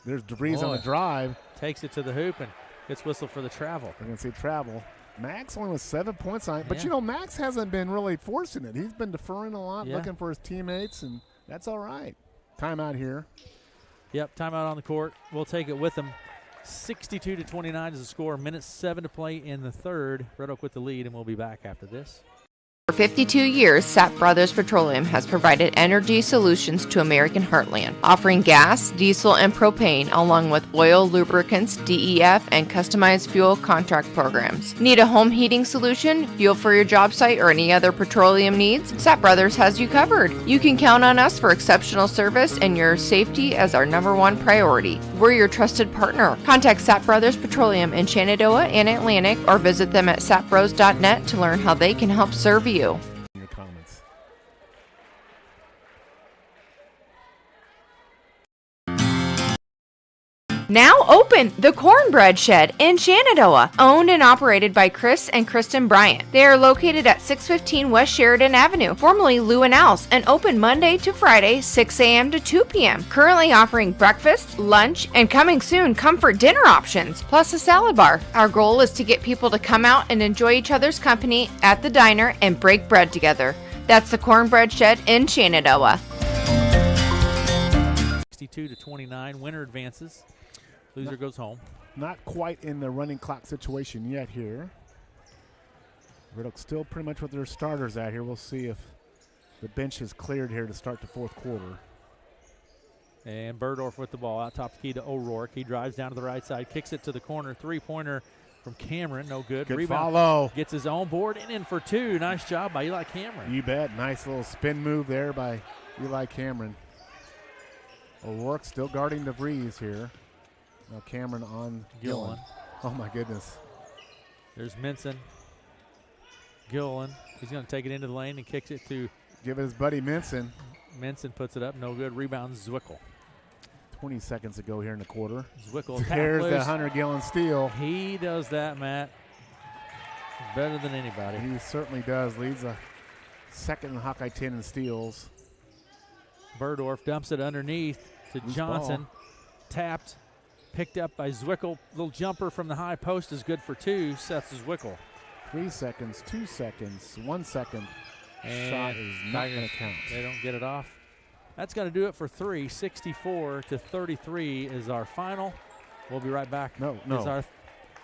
There's DeVries on the drive. Takes it to the hoop and gets whistled for the travel. They're going to say travel. Max only with 7 points on it. But, Max hasn't been really forcing it. He's been deferring a lot, looking for his teammates, and that's all right. Timeout here. Yep, timeout on the court. We'll take it with them. 62-29 is the score. Minute 7 to play in the third. Red Oak with the lead, and we'll be back after this. For 52 years, Sapp Brothers Petroleum has provided energy solutions to American heartland, offering gas, diesel, and propane, along with oil, lubricants, DEF, and customized fuel contract programs. Need a home heating solution, fuel for your job site, or any other petroleum needs? Sapp Brothers has you covered. You can count on us for exceptional service and your safety as our #1 priority. We're your trusted partner. Contact Sapp Brothers Petroleum in Shenandoah and Atlantic, or visit them at sappbros.net to learn how they can help serve you. Your comments. Now open, the Cornbread Shed in Shenandoah, owned and operated by Chris and Kristen Bryant. They are located at 615 West Sheridan Avenue, formerly Lou and Al's, and open Monday to Friday, 6 a.m. to 2 p.m. Currently offering breakfast, lunch, and coming soon, comfort dinner options, plus a salad bar. Our goal is to get people to come out and enjoy each other's company at the diner and break bread together. That's the Cornbread Shed in Shenandoah. 62-29, winner advances. Loser goes home. Not quite in the running clock situation yet here. Red Oak still pretty much with their starters out here. We'll see if the bench is cleared here to start the fourth quarter. And Burdorf with the ball out top the key to O'Rourke. He drives down to the right side, kicks it to the corner. Three-pointer from Cameron, no good. Good Rebound. follow. Gets his own board and in for two. Nice job by Eli Cameron. You bet. Nice little spin move there by Eli Cameron. O'Rourke still guarding DeVries here. Now Cameron on Gillen. Oh, my goodness. There's Minson. Gillen. He's going to take it into the lane and kicks it to. Give it his buddy Minson. Minson puts it up. No good. Rebound Zwickel. 20 seconds to go here in the quarter. Zwickel. There's the Hunter Gillen steal. He does that, Matt, better than anybody. He certainly does. Leads a second in Hawkeye 10 in steals. Burdorf dumps it underneath to Loose Johnson. ball. Tapped. Picked up by Zwickel. Little jumper from the high post is good for two. Seth Zwickel. 3 seconds, 2 seconds, 1 second. And shot is not going to count. They don't get it off. That's going to do it for three. 64-33 is our final. We'll be right back. No.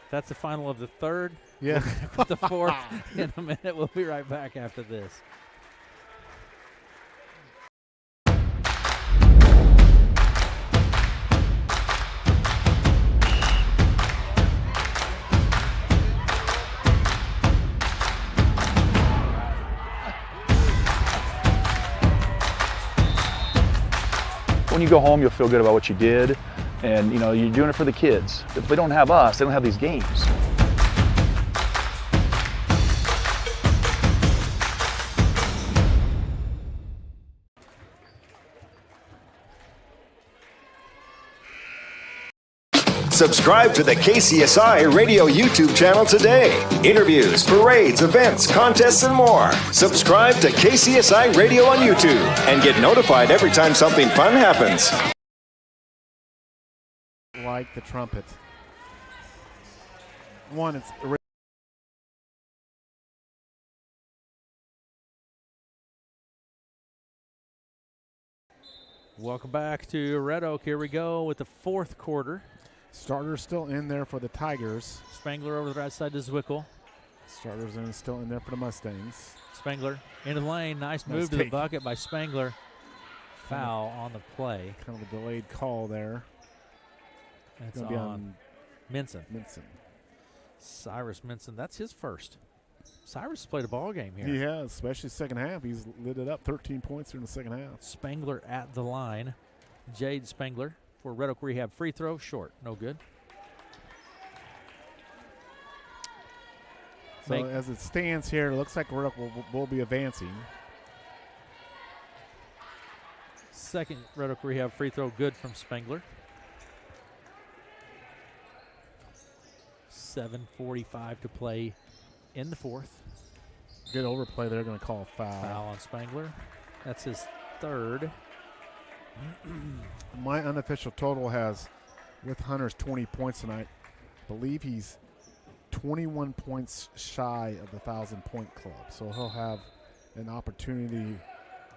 That's the final of the third. Yeah. With the fourth in a minute. We'll be right back after this. When you go home, you'll feel good about what you did, and you're doing it for the kids. If they don't have us, they don't have these games. Subscribe to the KCSI Radio YouTube channel today. Interviews, parades, events, contests, and more. Subscribe to KCSI Radio on YouTube and get notified every time something fun happens. Like the trumpet. It's Welcome back to Red Oak. Here we go with the fourth quarter. Starters still in there for the Tigers. Spangler over the right side to Zwickel. Starters still in there for the Mustangs. Spangler into the lane. Nice move to the bucket by Spangler. Foul on the play. Kind of a delayed call there. That's on Minson. Cyrus Minson. That's his first. Cyrus played a ball game here. He has, especially second half. He's lit it up. 13 points in the second half. Spangler at the line. Jade Spangler for Red Oak Rehab. Free throw, short. No good. So as it stands here, it looks like Red Oak will be advancing. Second Red Oak Rehab free throw, good from Spangler. 7:45 to play in the fourth. Good overplay. They're going to call a foul. Foul on Spangler. That's his third. My unofficial total has, with Hunter's 20 points tonight, I believe he's 21 points shy of the 1,000-point club. So he'll have an opportunity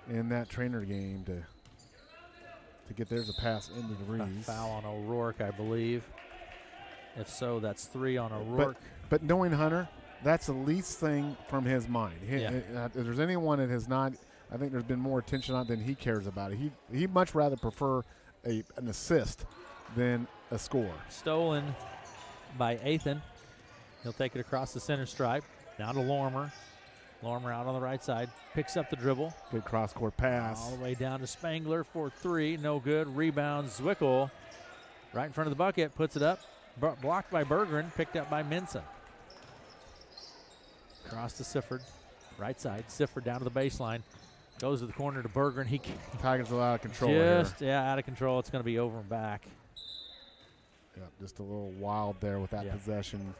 in that trainer game to get theirs a pass into the Rees. A foul on O'Rourke, I believe. If so, that's 3 on O'Rourke. But knowing Hunter, that's the least thing from his mind. If there's anyone that has not, I think there's been more attention on it than he cares about it. He'd much rather prefer an assist than a score. Stolen by Athan. He'll take it across the center stripe. Down to Lorimer. Lorimer out on the right side. Picks up the dribble. Good cross-court pass. All the way down to Spangler for 3. No good. Rebound Zwickel. Right in front of the bucket. Puts it up. Blocked by Bergeron. Picked up by Minson. Cross to Sifford. Right side. Sifford down to the baseline. Goes to the corner to Bergeron. Tigers are out of control out of control. It's going to be over and back. Yeah, just a little wild there with that possession.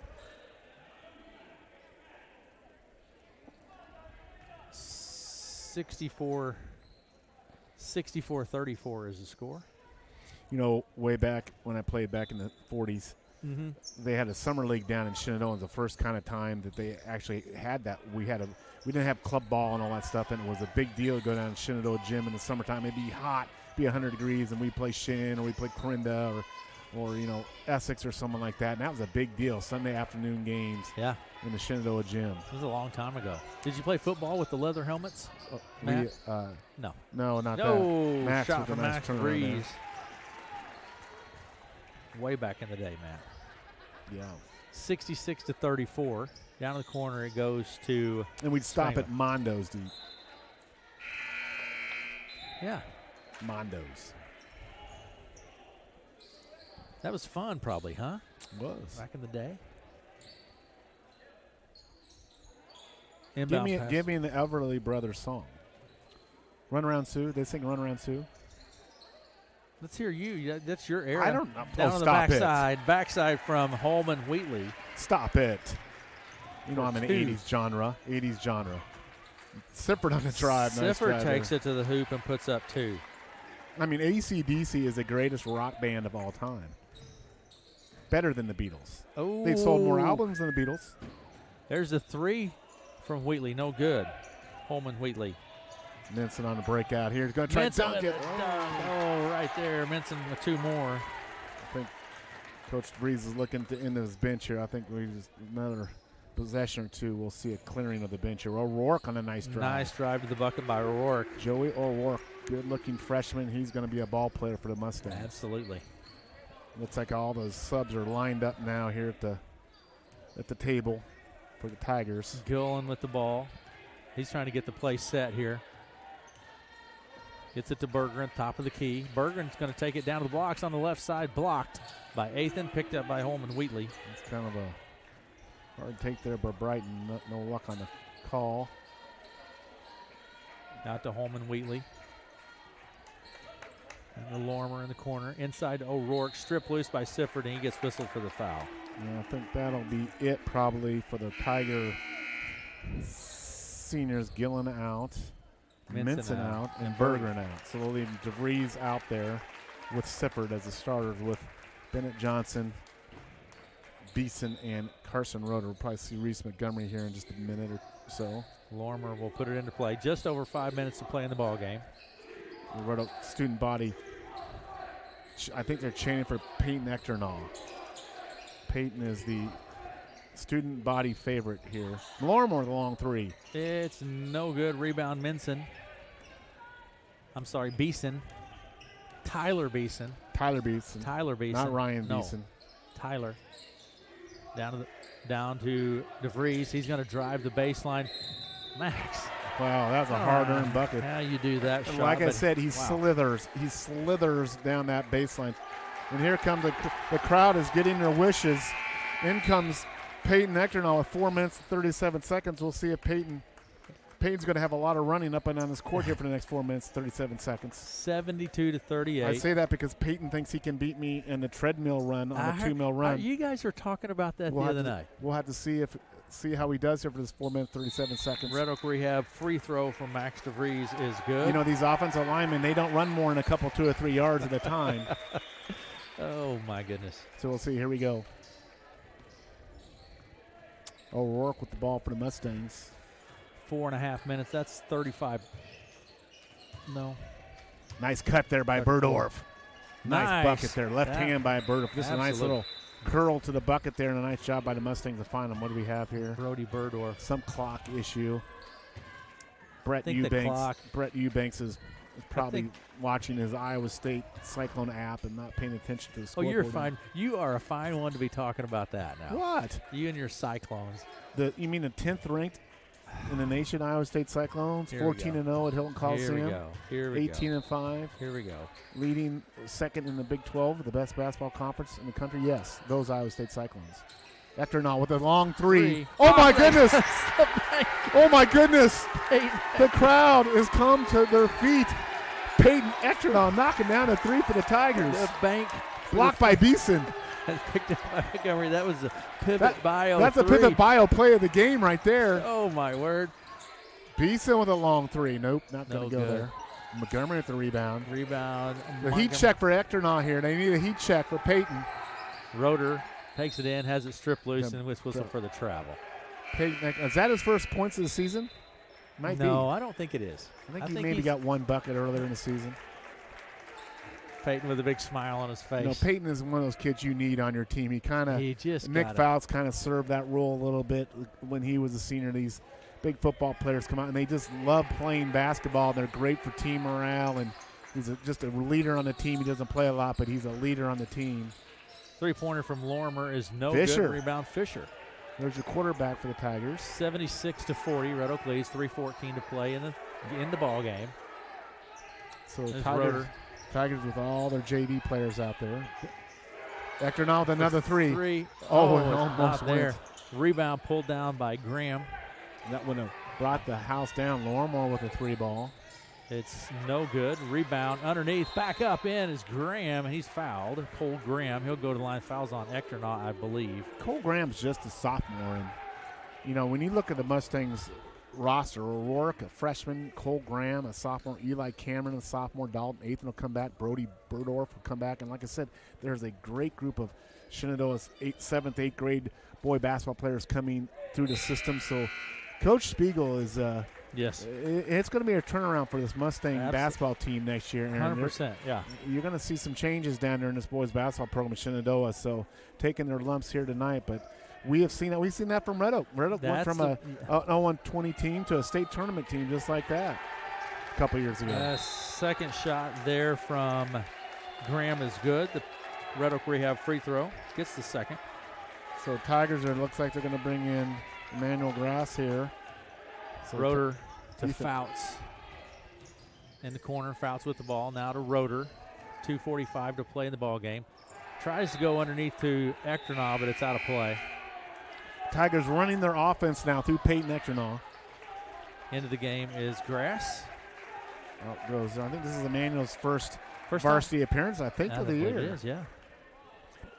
64-34 is the score. You know, way back when I played back in the 40s, they had a summer league down in Shenandoah. It was the first kind of time that they actually had that. We didn't have club ball and all that stuff, and it was a big deal to go down to Shenandoah gym in the summertime. It'd be hot, be 100 degrees, and we'd play Shin or we'd play Corinda or you know, Essex or someone like that. And that was a big deal, Sunday afternoon games in the Shenandoah gym. It was a long time ago. Did you play football with the leather helmets? Matt? No, not that. No, shot with from a nice Max turnaround Breeze. Way back in the day, Matt. Yeah. 66-34. Down in the corner it goes to. And we'd stop Strangler. at Mondo's to eat. Yeah. Mondo's. That was fun, probably, huh? It was. Back in the day. Give me the Everly Brothers song. Run Around Sue. They sing Run Around Sue. Let's hear you. That's your era. I don't know. Down on the stop backside. Backside from Holman Wheatley. Stop it. You know I'm in the two. 80s genre. 80s genre. Sifford on the drive. Nice Sifford drive takes there. it to the hoop and puts up 2. I mean, AC/DC is the greatest rock band of all time. Better than the Beatles. Oh. They've sold more albums than the Beatles. There's a 3 from Wheatley. No good. Holman Wheatley. Minson on the breakout here. He's going to try to dunk it. Oh, right there. Minson with 2 more. I think Coach Breeze is looking to end his bench here. I think we just another possession or two. We'll see a clearing of the bench here. O'Rourke on a nice drive. Nice drive to the bucket by O'Rourke. Joey O'Rourke, good-looking freshman. He's going to be a ball player for the Mustangs. Absolutely. Looks like all those subs are lined up now here at the table for the Tigers. Gillen with the ball. He's trying to get the play set here. Gets it to Bergeron, top of the key. Bergeron's going to take it down to the blocks on the left side, blocked by Athan, picked up by Holman Wheatley. It's kind of a hard take there by Brighton. No luck on the call. Out to Holman Wheatley. And the Lorimer in the corner. Inside to O'Rourke, stripped loose by Sifford, and he gets whistled for the foul. Yeah, I think that'll be it probably for the Tiger seniors. Gillen out. Minson out, and Bergeron out. So we'll leave DeVries out there with Sifford as the starters with Bennett Johnson, Beeson, and Carson Roeder. We'll probably see Reese Montgomery here in just a minute or so. Lorimer will put it into play. Just over 5 minutes to play in the ball game. Red Oak student body. I think they're chanting for Peyton Echternaw. Peyton is the student body favorite here. Lorimer, the long 3. It's no good. Rebound Minson. I'm sorry, Beeson. Tyler Beeson. Tyler Beeson. Not Ryan Beeson. Tyler. Down to DeVries. He's going to drive the baseline. Max. Wow, that's a hard-earned bucket. How you do that shot. Like I said, he slithers. He slithers down that baseline. And here comes the crowd is getting their wishes. In comes Peyton Echternaw with 4 minutes and 37 seconds. We'll see if Peyton's going to have a lot of running up and down this court here for the next 4 minutes, 37 seconds. 72-38. I say that because Peyton thinks he can beat me in the treadmill run on the 2-mill run. You guys were talking about that the other night. We'll have to see how he does here for this 4 minutes, 37 seconds. Red Oak Rehab free throw from Max DeVries is good. You know, these offensive linemen, they don't run more than a couple, 2 or 3 yards at a time. Oh, my goodness. So we'll see. Here we go. O'Rourke with the ball for the Mustangs. 4.5 minutes. That's 35. No. Nice cut there by Berdorf. Nice bucket there. Left hand by Berdorf. Just a nice little curl to the bucket there, and a nice job by the Mustangs to find him. What do we have here? Brody Berdorf. Some clock issue. Brett Eubanks is probably watching his Iowa State Cyclone app and not paying attention to the scoreboard. Oh, you're fine. You are a fine one to be talking about that now. What? You and your Cyclones. You mean the 10th ranked in the nation, Iowa State Cyclones? 14-0 at Hilton Coliseum. Here we go. 18-5. Here we go. Leading second in the Big 12, the best basketball conference in the country. Yes, those Iowa State Cyclones. Echternaw with a long 3. Oh, my goodness. Oh, my goodness. The crowd has come to their feet. Peyton Echternaw knocking down a 3 for the Tigers. The bank. Blocked by Beeson. Picked up by Montgomery. That was a pivot bio. That's a pivot bio play of the game right there. Oh, my word. Beeson with a long three. Nope, not going to go good. there. Montgomery with the rebound. The Montgomery. heat check for Ectornaw here. They need a heat check for Peyton. Roeder takes it in, has it stripped loose, and whistle for the travel. Peyton, is that his first points of the season? Might be. No, I don't think it is. I think he maybe got one bucket earlier in the season. Peyton with a big smile on his face. You know, Peyton is one of those kids you need on your team. Nick gotta. Fouts kind of served that role a little bit when he was a senior. These big football players come out, and they just love playing basketball. They're great for team morale, and he's just a leader on the team. He doesn't play a lot, but he's a leader on the team. Three-pointer from Lorimer is no Fisher. good. Rebound Fisher. There's your quarterback for the Tigers. 76-40. Red Oak leads. 3:14 to play in the ball game. So Tigers with all their JV players out there. Ectornaw with another three. Oh, almost not there. Rebound pulled down by Graham. That would have brought the house down. Lorimer with a three ball. It's no good. Rebound underneath. Back up in is Graham. He's fouled. Cole Graham. He'll go to the line. Fouls on Ectornaw, I believe. Cole Graham's just a sophomore. And, you know, when you look at the Mustangs roster, O'Rourke, a freshman, Cole Graham, a sophomore, Eli Cameron, a sophomore, Dalton Athan will come back, Brody Burdorf will come back. And like I said, there's a great group of Shenandoah's 7th, 8th grade boy basketball players coming through the system. So Coach Spiegel is yes, it's going to be a turnaround for this Mustang basketball team next year. 100%, yeah. You're going to see some changes down there in this boys basketball program in Shenandoah. So taking their lumps here tonight, but we have seen that. We've seen that from Red Oak. Red Oak went from an 0-20 team to a state tournament team just like that a couple years ago. Second shot there from Graham is good. The Red Oak Rehab free throw gets the second. So Tigers looks like they're going to bring in Emmanuel Grass here. So Roeder to Fouts in the corner. Fouts with the ball. Now to Roeder. 2:45 to play in the ball game. Tries to go underneath to Ectornaw, but it's out of play. Tigers running their offense now through Peyton Ectornaw. Into the game is Grass. Out goes. I think this is Emmanuel's first varsity appearance, I think, of the year. It is, yeah.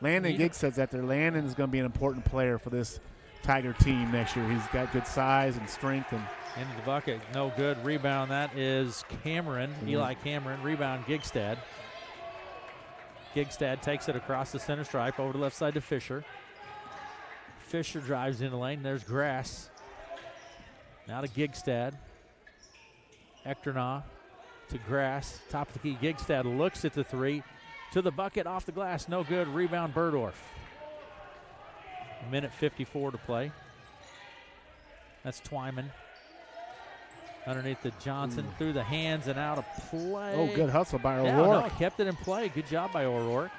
Landon Giggs says that Landon is going to be an important player for this Tiger team next year. He's got good size and strength. And into the bucket, no good. Rebound, that is Cameron, Eli Cameron. Rebound, Gigstad. Gigstad takes it across the center stripe over the left side to Fisher. Fisher drives into the lane. There's Grass. Now to Gigstad. Ectornaw to Grass. Top of the key. Gigstad looks at the three. To the bucket, off the glass. No good. Rebound, Burdorf. 1:54 to play. That's Twyman. Underneath the Johnson, through the hands and out of play. Oh, good hustle by O'Rourke. No, kept it in play. Good job by O'Rourke.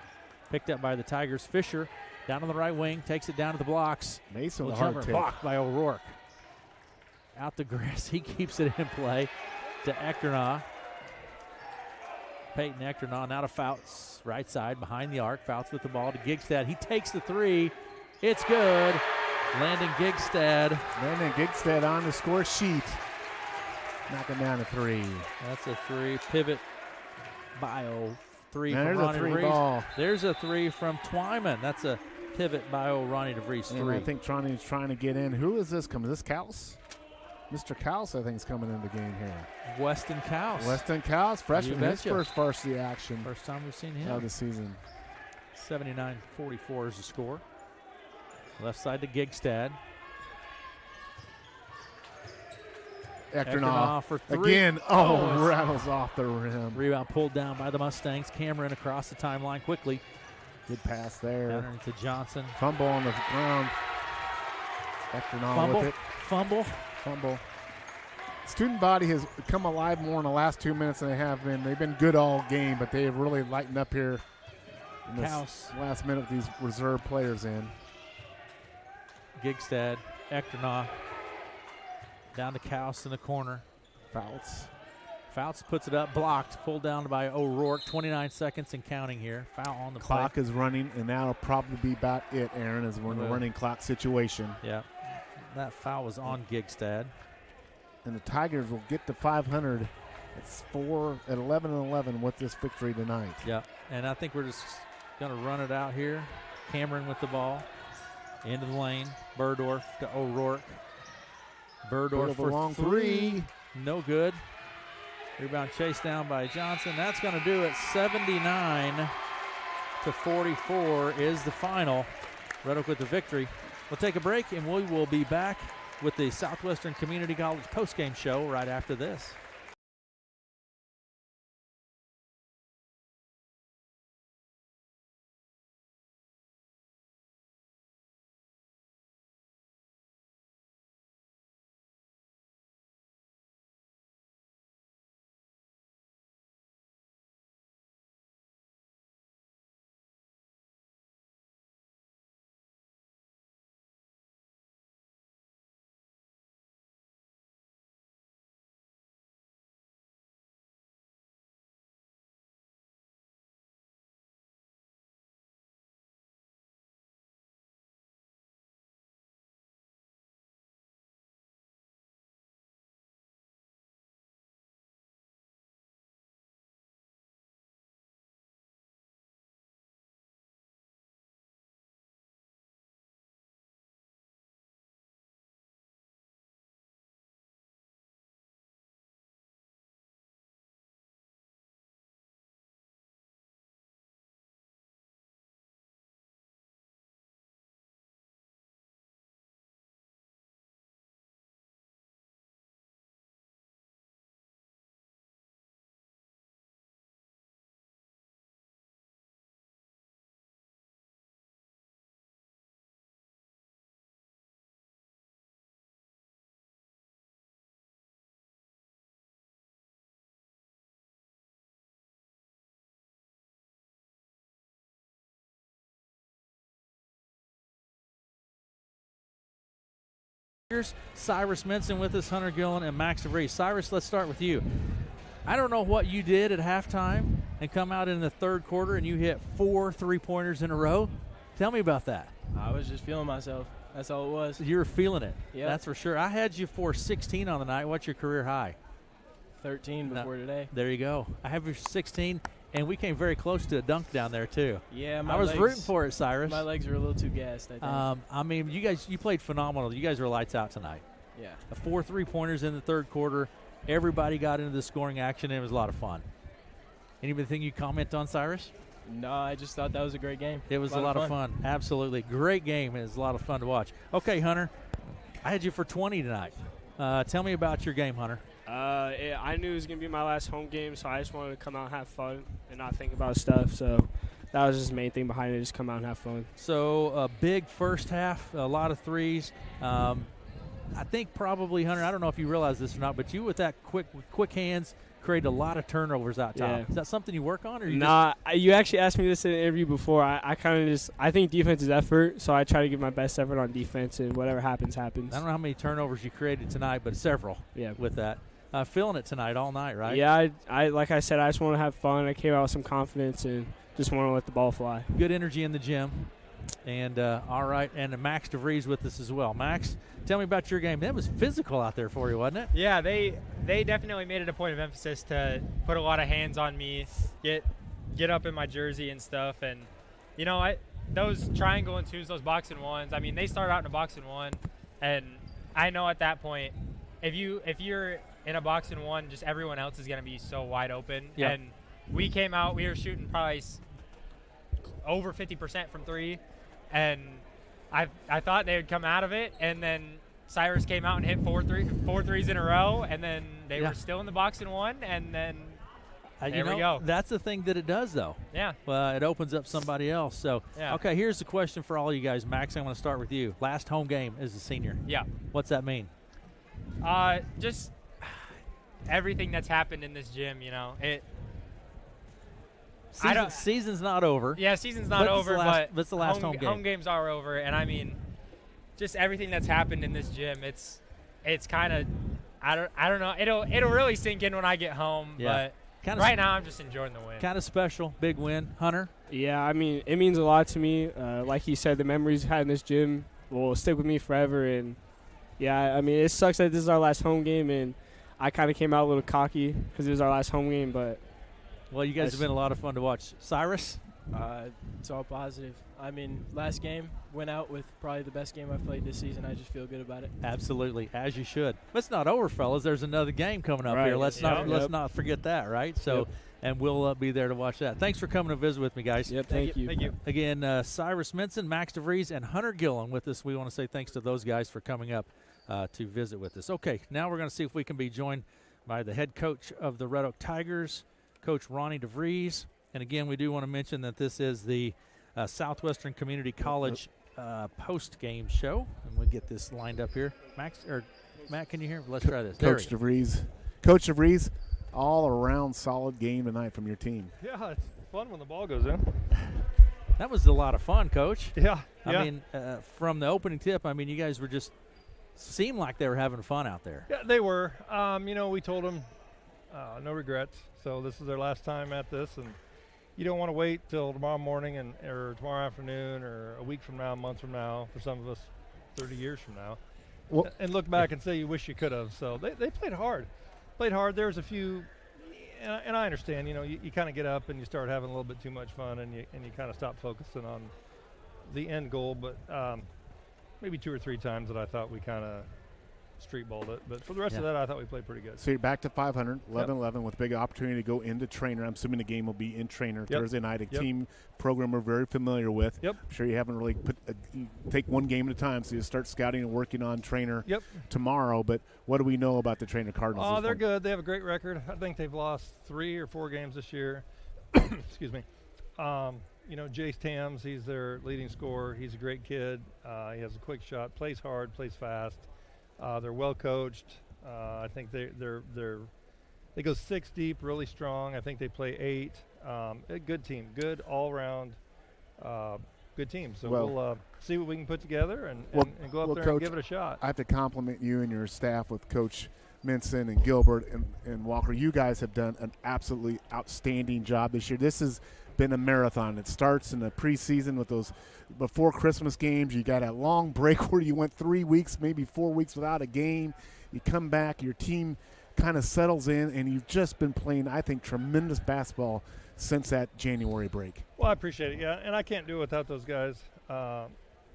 Picked up by the Tigers. Fisher down on the right wing, takes it down to the blocks. Mason with a hard take. Blocked by O'Rourke. Out the grass, he keeps it in play to Ectornaw. Peyton Ectornaw now to Fouts, right side behind the arc. Fouts with the ball to Gigstad. He takes the three. It's good. Landon Gigstad. Landon Gigstad on the score sheet. Knocking down a three. That's a three. Pivot bio. Three and from Ronnie DeVries. Ball. There's a three from Twyman. That's a pivot bio Ronnie DeVries and three. I think Ronnie's trying to get in. Who is this coming? Is this Kaus? Mr. Kaus, I think, is coming into the game here. Weston Kaus. Weston Kaus, freshman. His first varsity action. First time we've seen him. Of the season. 79-44 is the score. Left side to Gigstad. Ectornaw for three. Again, rattles off the rim. Rebound pulled down by the Mustangs. Cameron across the timeline quickly. Good pass there. Down into Johnson. Fumble on the ground. Ectornaw with it. Fumble. Student body has come alive more in the last 2 minutes than they have been. They've been good all game, but they have really lightened up here in this last minute with these reserve players in. Gigstad, Ectornaw. Down to Kaus in the corner. Fouts puts it up, blocked, pulled down by O'Rourke. 29 seconds and counting here. Foul on the clock play. is running, and that'll probably be about it, Aaron, as we're in a running clock situation. Yeah, that foul was on Gigstad. And the Tigers will get to 500. It's 11-11 with this victory tonight. Yeah, and I think we're just going to run it out here. Cameron with the ball. Into the lane. Burdorf to O'Rourke. Burdorf for long three. No good. Rebound chased down by Johnson. That's going to do it. 79-44 is the final. Red Oak with the victory. We'll take a break, and we will be back with the Southwestern Community College postgame show right after this. Here's Cyrus Minson with us, Hunter Gillen, and Max DeVries. Cyrus, let's start with you. I don't know what you did at halftime and come out in the third quarter and you hit 4 3-pointers in a row. Tell me about that. I was just feeling myself. That's all it was. You were feeling it. Yeah. That's for sure. I had you for 16 on the night. What's your career high? 13 before today. There you go. I have your 16, and we came very close to a dunk down there, too. Yeah, I was rooting for it, Cyrus. My legs were a little too gassed, I think. I mean, you played phenomenal. You guys were lights out tonight. Yeah. 4 3-pointers in the third quarter. Everybody got into the scoring action, and it was a lot of fun. Anything you comment on, Cyrus? No, I just thought that was a great game. It was a lot of fun. Absolutely. Great game. It was a lot of fun to watch. Okay, Hunter, I had you for 20 tonight. Tell me about your game, Hunter. I knew it was going to be my last home game, so I just wanted to come out and have fun and not think about stuff. So that was just the main thing behind it, just come out and have fun. So a big first half, a lot of threes. I think probably, Hunter, I don't know if you realize this or not, but you with that quick hands created a lot of turnovers out top. Yeah. Is that something you work on? Or you actually asked me this in an interview before. I think defense is effort, so I try to give my best effort on defense, and whatever happens, happens. I don't know how many turnovers you created tonight, but several with that. Feeling it tonight all night, right? Yeah, I like I said, I just want to have fun. I came out with some confidence and just want to let the ball fly. Good energy in the gym. And all right, and Max DeVries with us as well. Max, tell me about your game. That was physical out there for you, wasn't it? Yeah, they definitely made it a point of emphasis to put a lot of hands on me, get up in my jersey and stuff. And, you know, those triangle and twos, those box and ones, I mean, they start out in a box and one. And I know at that point, if you're in a box and one, just everyone else is going to be so wide open. Yep. And we came out, we were shooting probably over 50% from three. And I thought they would come out of it, and then Cyrus came out and hit four threes in a row, and then they were still in the box and one, and then there we go. That's the thing that it does, though. Yeah. Well, it opens up somebody else. So, yeah. Okay, here's the question for all you guys. Max, I'm going to start with you. Last home game as a senior. Yeah. What's that mean? Just everything that's happened in this gym, you know. Season's not over. Yeah, season's not over, but it's the last home game. Home games are over, and I mean, just everything that's happened in this gym, it's kind of, I don't know. It'll really sink in when I get home, but right now I'm just enjoying the win. Kind of special, big win, Hunter. Yeah, I mean, it means a lot to me. Like he said, the memories had in this gym will stick with me forever, and yeah, I mean, it sucks that this is our last home game, and I kind of came out a little cocky because it was our last home game, but. Well, you guys have been a lot of fun to watch. Cyrus? It's all positive. I mean, last game went out with probably the best game I've played this season. I just feel good about it. Absolutely, as you should. But it's not over, fellas. There's another game coming up Right. here. Let's not forget that, right? So, and we'll be there to watch that. Thanks for coming to visit with me, guys. Yep, thank you. Thank you. Again, Cyrus Minson, Max DeVries, and Hunter Gillen with us. We want to say thanks to those guys for coming up to visit with us. Okay, now we're going to see if we can be joined by the head coach of the Red Oak Tigers, Coach Ronnie DeVries. And again, we do want to mention that this is the Southwestern Community College post-game show. And we'll get this lined up here. Matt, can you hear? Let's try this. Coach DeVries. Coach DeVries, all-around solid game tonight from your team. Yeah, it's fun when the ball goes in. That was a lot of fun, Coach. Yeah. I mean, from the opening tip, I mean, you guys were just seemed like they were having fun out there. Yeah, they were. We told them no regrets. So this is their last time at this, and you don't want to wait till tomorrow morning or tomorrow afternoon or a week from now, a month from now, for some of us 30 years from now, and look back and say you wish you could have. So they played hard. There's a few, and I understand, you kind of get up and you start having a little bit too much fun and you kind of stop focusing on the end goal. But maybe 2 or 3 times that I thought we kind of street balled it. But for the rest of that, I thought we played pretty good. So you're back to 500, 11-11 with a big opportunity to go into Trainer. I'm assuming the game will be in Trainer Thursday night, a team program we're very familiar with. Yep. I'm sure you haven't really take one game at a time, so you start scouting and working on Trainer tomorrow. But what do we know about the Trainer Cardinals? Oh, they're good. They have a great record. I think they've lost 3 or 4 games this year. Excuse me. Jace Tams, he's their leading scorer. He's a great kid. He has a quick shot, plays hard, plays fast. They're well coached. I think they go 6 deep, really strong. I think they play 8. A good team, good all around, good team. So we'll see what we can put together and go up there Coach, and give it a shot. I have to compliment you and your staff with Coach Minson and Gilbert and Walker. You guys have done an absolutely outstanding job this year. This has been a marathon. It starts in the preseason with those before Christmas games. You got a long break where you went 3 weeks, maybe 4 weeks without a game. You come back, your team kind of settles in, and you've just been playing, I think, tremendous basketball since that January break. Well, I appreciate it, and I can't do it without those guys,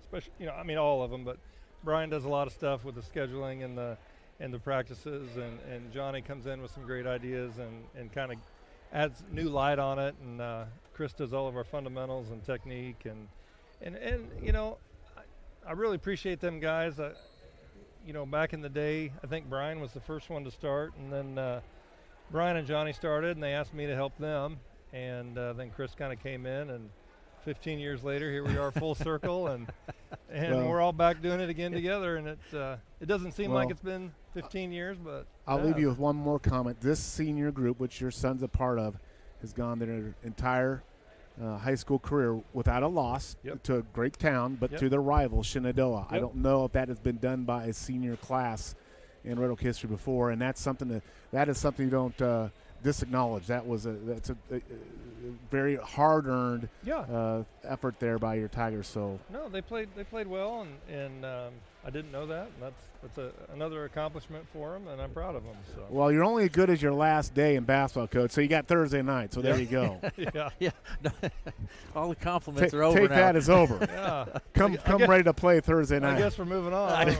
especially, all of them, but Brian does a lot of stuff with the scheduling and the practices, and Johnny comes in with some great ideas and kind of adds new light on it, and Chris does all of our fundamentals and technique, and I really appreciate them guys. Back in the day, I think Brian was the first one to start, and then Brian and Johnny started, and they asked me to help them, and then Chris kind of came in, and 15 years later, here we are, full circle, and we're all back doing it again together, and it doesn't seem like it's been 15 years, but I'll leave you with one more comment. This senior group, which your son's a part of, has gone their entire high school career without a loss to a great town, but to their rival, Shenandoah. I don't know if that has been done by a senior class in Red Oak history before, and that's something that is something you don't disacknowledge. That's a very hard-earned effort there by your Tigers. So no, they played well, and I didn't know that. And that's another accomplishment for them, and I'm proud of them. So. Well, you're only as good as your last day in basketball, Coach. So you got Thursday night. So there you go. All the compliments are over take now. That as over. Come guess, ready to play Thursday night. I guess we're moving on.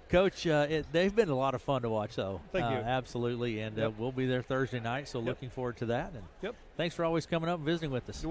Coach, they've been a lot of fun to watch, though. Thank you. Absolutely, and we'll be there Thursday night. So looking forward to that. And thanks for always coming up and visiting with us.